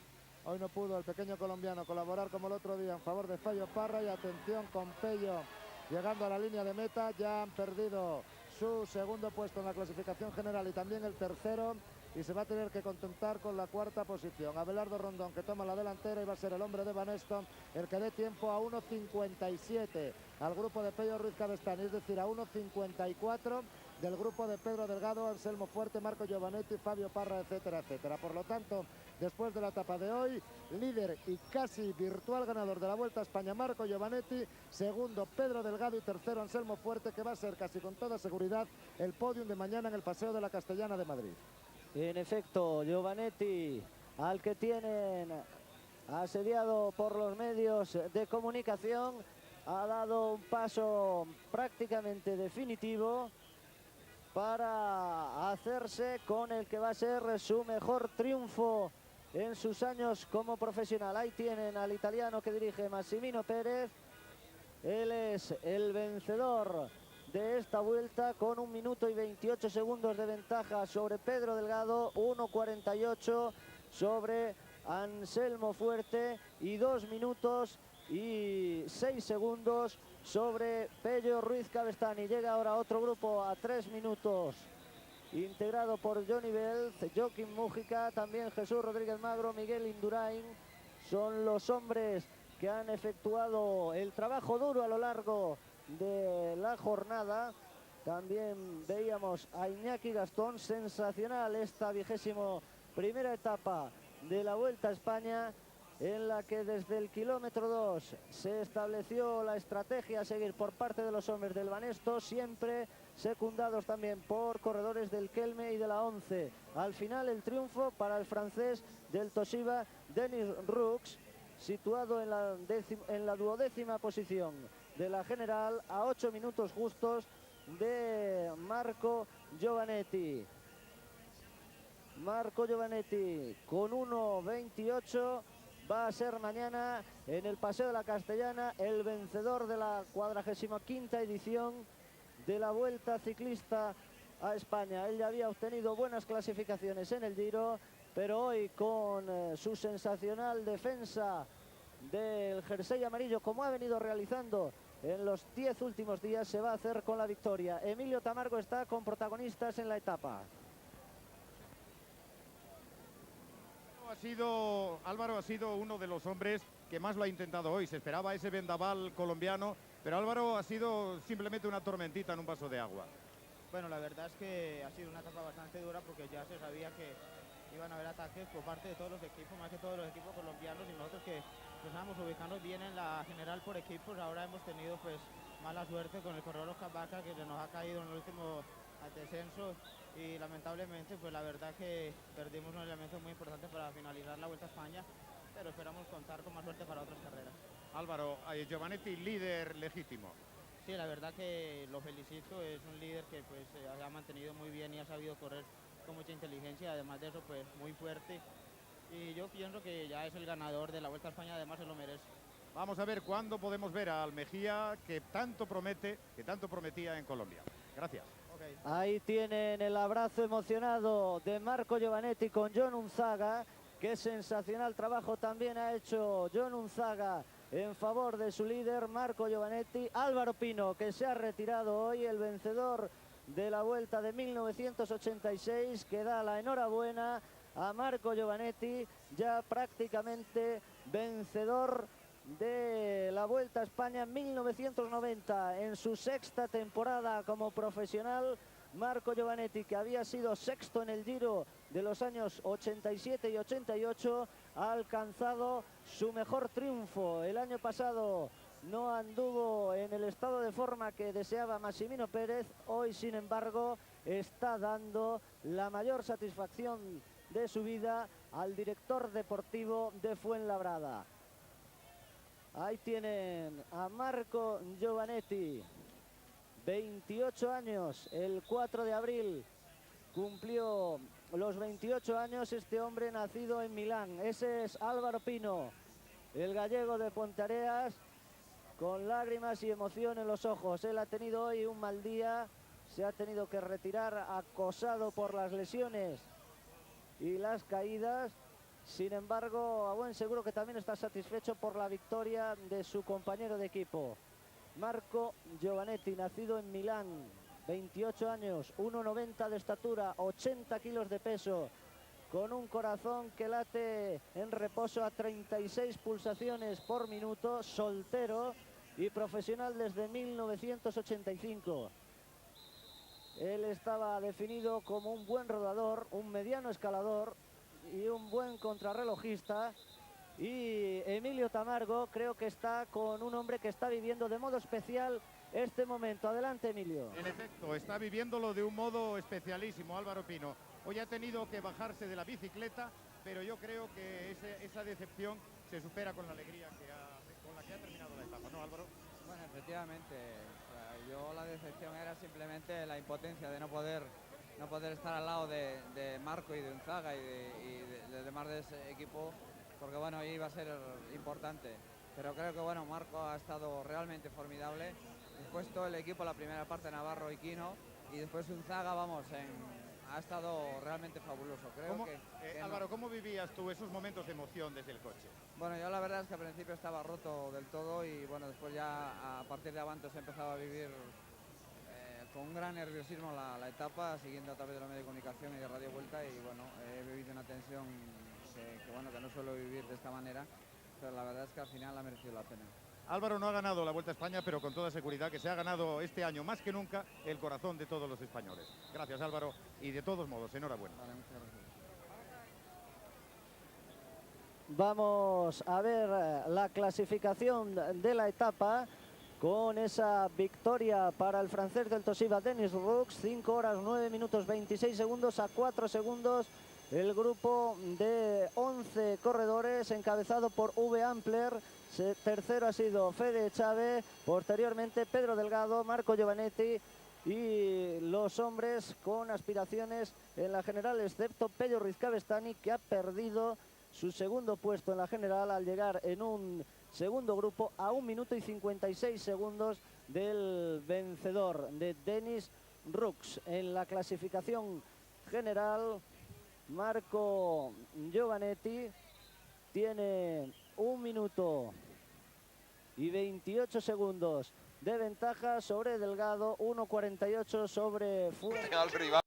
Hoy no pudo el pequeño colombiano colaborar como el otro día en favor de Fabio Parra, y atención con Pello llegando a la línea de meta. Ya han perdido su segundo puesto en la clasificación general y también el tercero, y se va a tener que contentar con la cuarta posición. Abelardo Rondón, que toma la delantera, y va a ser el hombre de Banesto el que dé tiempo a 1.57 al grupo de Pello Ruiz Cabestany, es decir, a 1.54 del grupo de Pedro Delgado, Anselmo Fuerte, Marco Giovanetti, Fabio Parra, etcétera, etcétera. Por lo tanto, después de la etapa de hoy, líder y casi virtual ganador de la Vuelta a España, Marco Giovanetti, segundo Pedro Delgado y tercero Anselmo Fuerte, que va a ser casi con toda seguridad el podium de mañana en el Paseo de la Castellana de Madrid. En efecto, Giovanetti, al que tienen asediado por los medios de comunicación, ha dado un paso prácticamente definitivo para hacerse con el que va a ser su mejor triunfo en sus años como profesional. Ahí tienen al italiano que dirige Massimino Pérez. Él es el vencedor de esta vuelta con 1 minuto y 28 segundos de ventaja sobre Pedro Delgado, 1.48 sobre Anselmo Fuerte y 2 minutos y 6 segundos sobre Pello Ruiz Cabestany. Llega ahora otro grupo a 3 minutos, integrado por Johnny Belz, Joaquín Mújica, también Jesús Rodríguez Magro, Miguel Indurain. Son los hombres que han efectuado el trabajo duro a lo largo de la jornada. También veíamos a Iñaki Gastón. Sensacional esta 21ª etapa de la Vuelta a España, en la que desde el kilómetro 2 se estableció la estrategia a seguir por parte de los hombres del Banesto, siempre secundados también por corredores del Kelme y de la 11. Al final el triunfo para el francés del Toshiba, Denis Roux, situado en la 12ª posición de la general, a 8 minutos justos de Marco Giovanetti. Marco Giovanetti con 1.28 va a ser mañana en el Paseo de la Castellana el vencedor de la 45ª edición de la Vuelta Ciclista a España. Él ya había obtenido buenas clasificaciones en el Giro, pero hoy con su sensacional defensa del jersey amarillo, como ha venido realizando en los 10 últimos días, se va a hacer con la victoria. Emilio Tamargo está con protagonistas en la etapa. Álvaro ha sido uno de los hombres que más lo ha intentado hoy. Se esperaba ese vendaval colombiano, pero Álvaro ha sido simplemente una tormentita en un vaso de agua. Bueno, la verdad es que ha sido una etapa bastante dura, porque ya se sabía que iban a haber ataques por parte de todos los equipos, más que todos los equipos colombianos, y nosotros que estábamos ubicarnos bien en la general por equipos. Ahora hemos tenido pues mala suerte con el corredor Oscar Vaca, que se nos ha caído en el último descenso, y lamentablemente pues la verdad que perdimos un elemento muy importante para finalizar la Vuelta a España, pero esperamos contar con más suerte para otras carreras. Álvaro, Giovanetti, líder legítimo. Sí, la verdad que lo felicito, es un líder que pues se ha mantenido muy bien y ha sabido correr con mucha inteligencia, además de eso pues muy fuerte, y yo pienso que ya es el ganador de la Vuelta a España, además se lo merece. Vamos a ver cuándo podemos ver a Almejía, que tanto prometía en Colombia. Gracias. Okay. Ahí tienen el abrazo emocionado de Marco Giovanetti con John Unzaga, Qué sensacional trabajo también ha hecho John Unzaga en favor de su líder Marco Giovanetti. Álvaro Pino, que se ha retirado hoy, el vencedor de la Vuelta de 1986, que da la enhorabuena a Marco Giovanetti, ya prácticamente vencedor de la Vuelta a España en 1990, en su sexta temporada como profesional. Marco Giovanetti, que había sido sexto en el Giro de los años 87 y 88, ha alcanzado su mejor triunfo. El año pasado no anduvo en el estado de forma que deseaba Massimino Pérez. Hoy, sin embargo, está dando la mayor satisfacción de su vida al director deportivo de Fuenlabrada. Ahí tienen a Marco Giovanetti, 28 años, el 4 de abril cumplió los 28 años este hombre, nacido en Milán. Ese es Álvaro Pino, el gallego de Ponteareas, con lágrimas y emoción en los ojos. Él ha tenido hoy un mal día, se ha tenido que retirar acosado por las lesiones y las caídas. Sin embargo, a buen seguro que también está satisfecho por la victoria de su compañero de equipo. Marco Giovanetti, nacido en Milán, 28 años, 1,90 de estatura, 80 kilos de peso, con un corazón que late en reposo a 36 pulsaciones por minuto, soltero y profesional desde 1985. Él estaba definido como un buen rodador, un mediano escalador y un buen contrarrelojista. Y Emilio Tamargo creo que está con un hombre que está viviendo de modo especial este momento. Adelante, Emilio. En efecto, está viviéndolo de un modo especialísimo Álvaro Pino. Hoy ha tenido que bajarse de la bicicleta, pero yo creo que esa decepción se supera con la alegría con la que ha terminado la etapa, ¿no, Álvaro? Bueno, efectivamente, o sea, yo la decepción era simplemente la impotencia de no poder estar al lado de Marco y de Unzaga y de demás de ese equipo, porque bueno, iba a ser importante. Pero creo que bueno, Marco ha estado realmente formidable. Después todo el equipo, la primera parte, Navarro y Quino, y después Unzaga, vamos, ha estado realmente fabuloso. Creo que Álvaro, ¿cómo vivías tú esos momentos de emoción desde el coche? Bueno, yo la verdad es que al principio estaba roto del todo y bueno, después ya a partir de Abantos he empezado a vivir con un gran nerviosismo la etapa, siguiendo a través de los medios de comunicación y de Radio Vuelta, y bueno, he vivido una tensión que no suelo vivir de esta manera, pero la verdad es que al final ha merecido la pena. Álvaro no ha ganado la Vuelta a España, pero con toda seguridad que se ha ganado este año más que nunca el corazón de todos los españoles. Gracias, Álvaro, y de todos modos, enhorabuena. Vale, muchas gracias. Vamos a ver la clasificación de la etapa, con esa victoria para el francés del Toshiba, Denis Roux, 5 horas 9 minutos 26 segundos, a 4 segundos el grupo de 11 corredores encabezado por V. Ampler. Tercero ha sido Fede Chávez, posteriormente Pedro Delgado, Marco Giovanetti y los hombres con aspiraciones en la general, excepto Pello Ruiz Cabestany, que ha perdido su segundo puesto en la general al llegar en un segundo grupo a 1 minuto y 56 segundos del vencedor, de Denis Roux. En la clasificación general, Marco Giovanetti tiene 1 minuto y 28 segundos de ventaja sobre Delgado, 1.48 sobre Fuentes.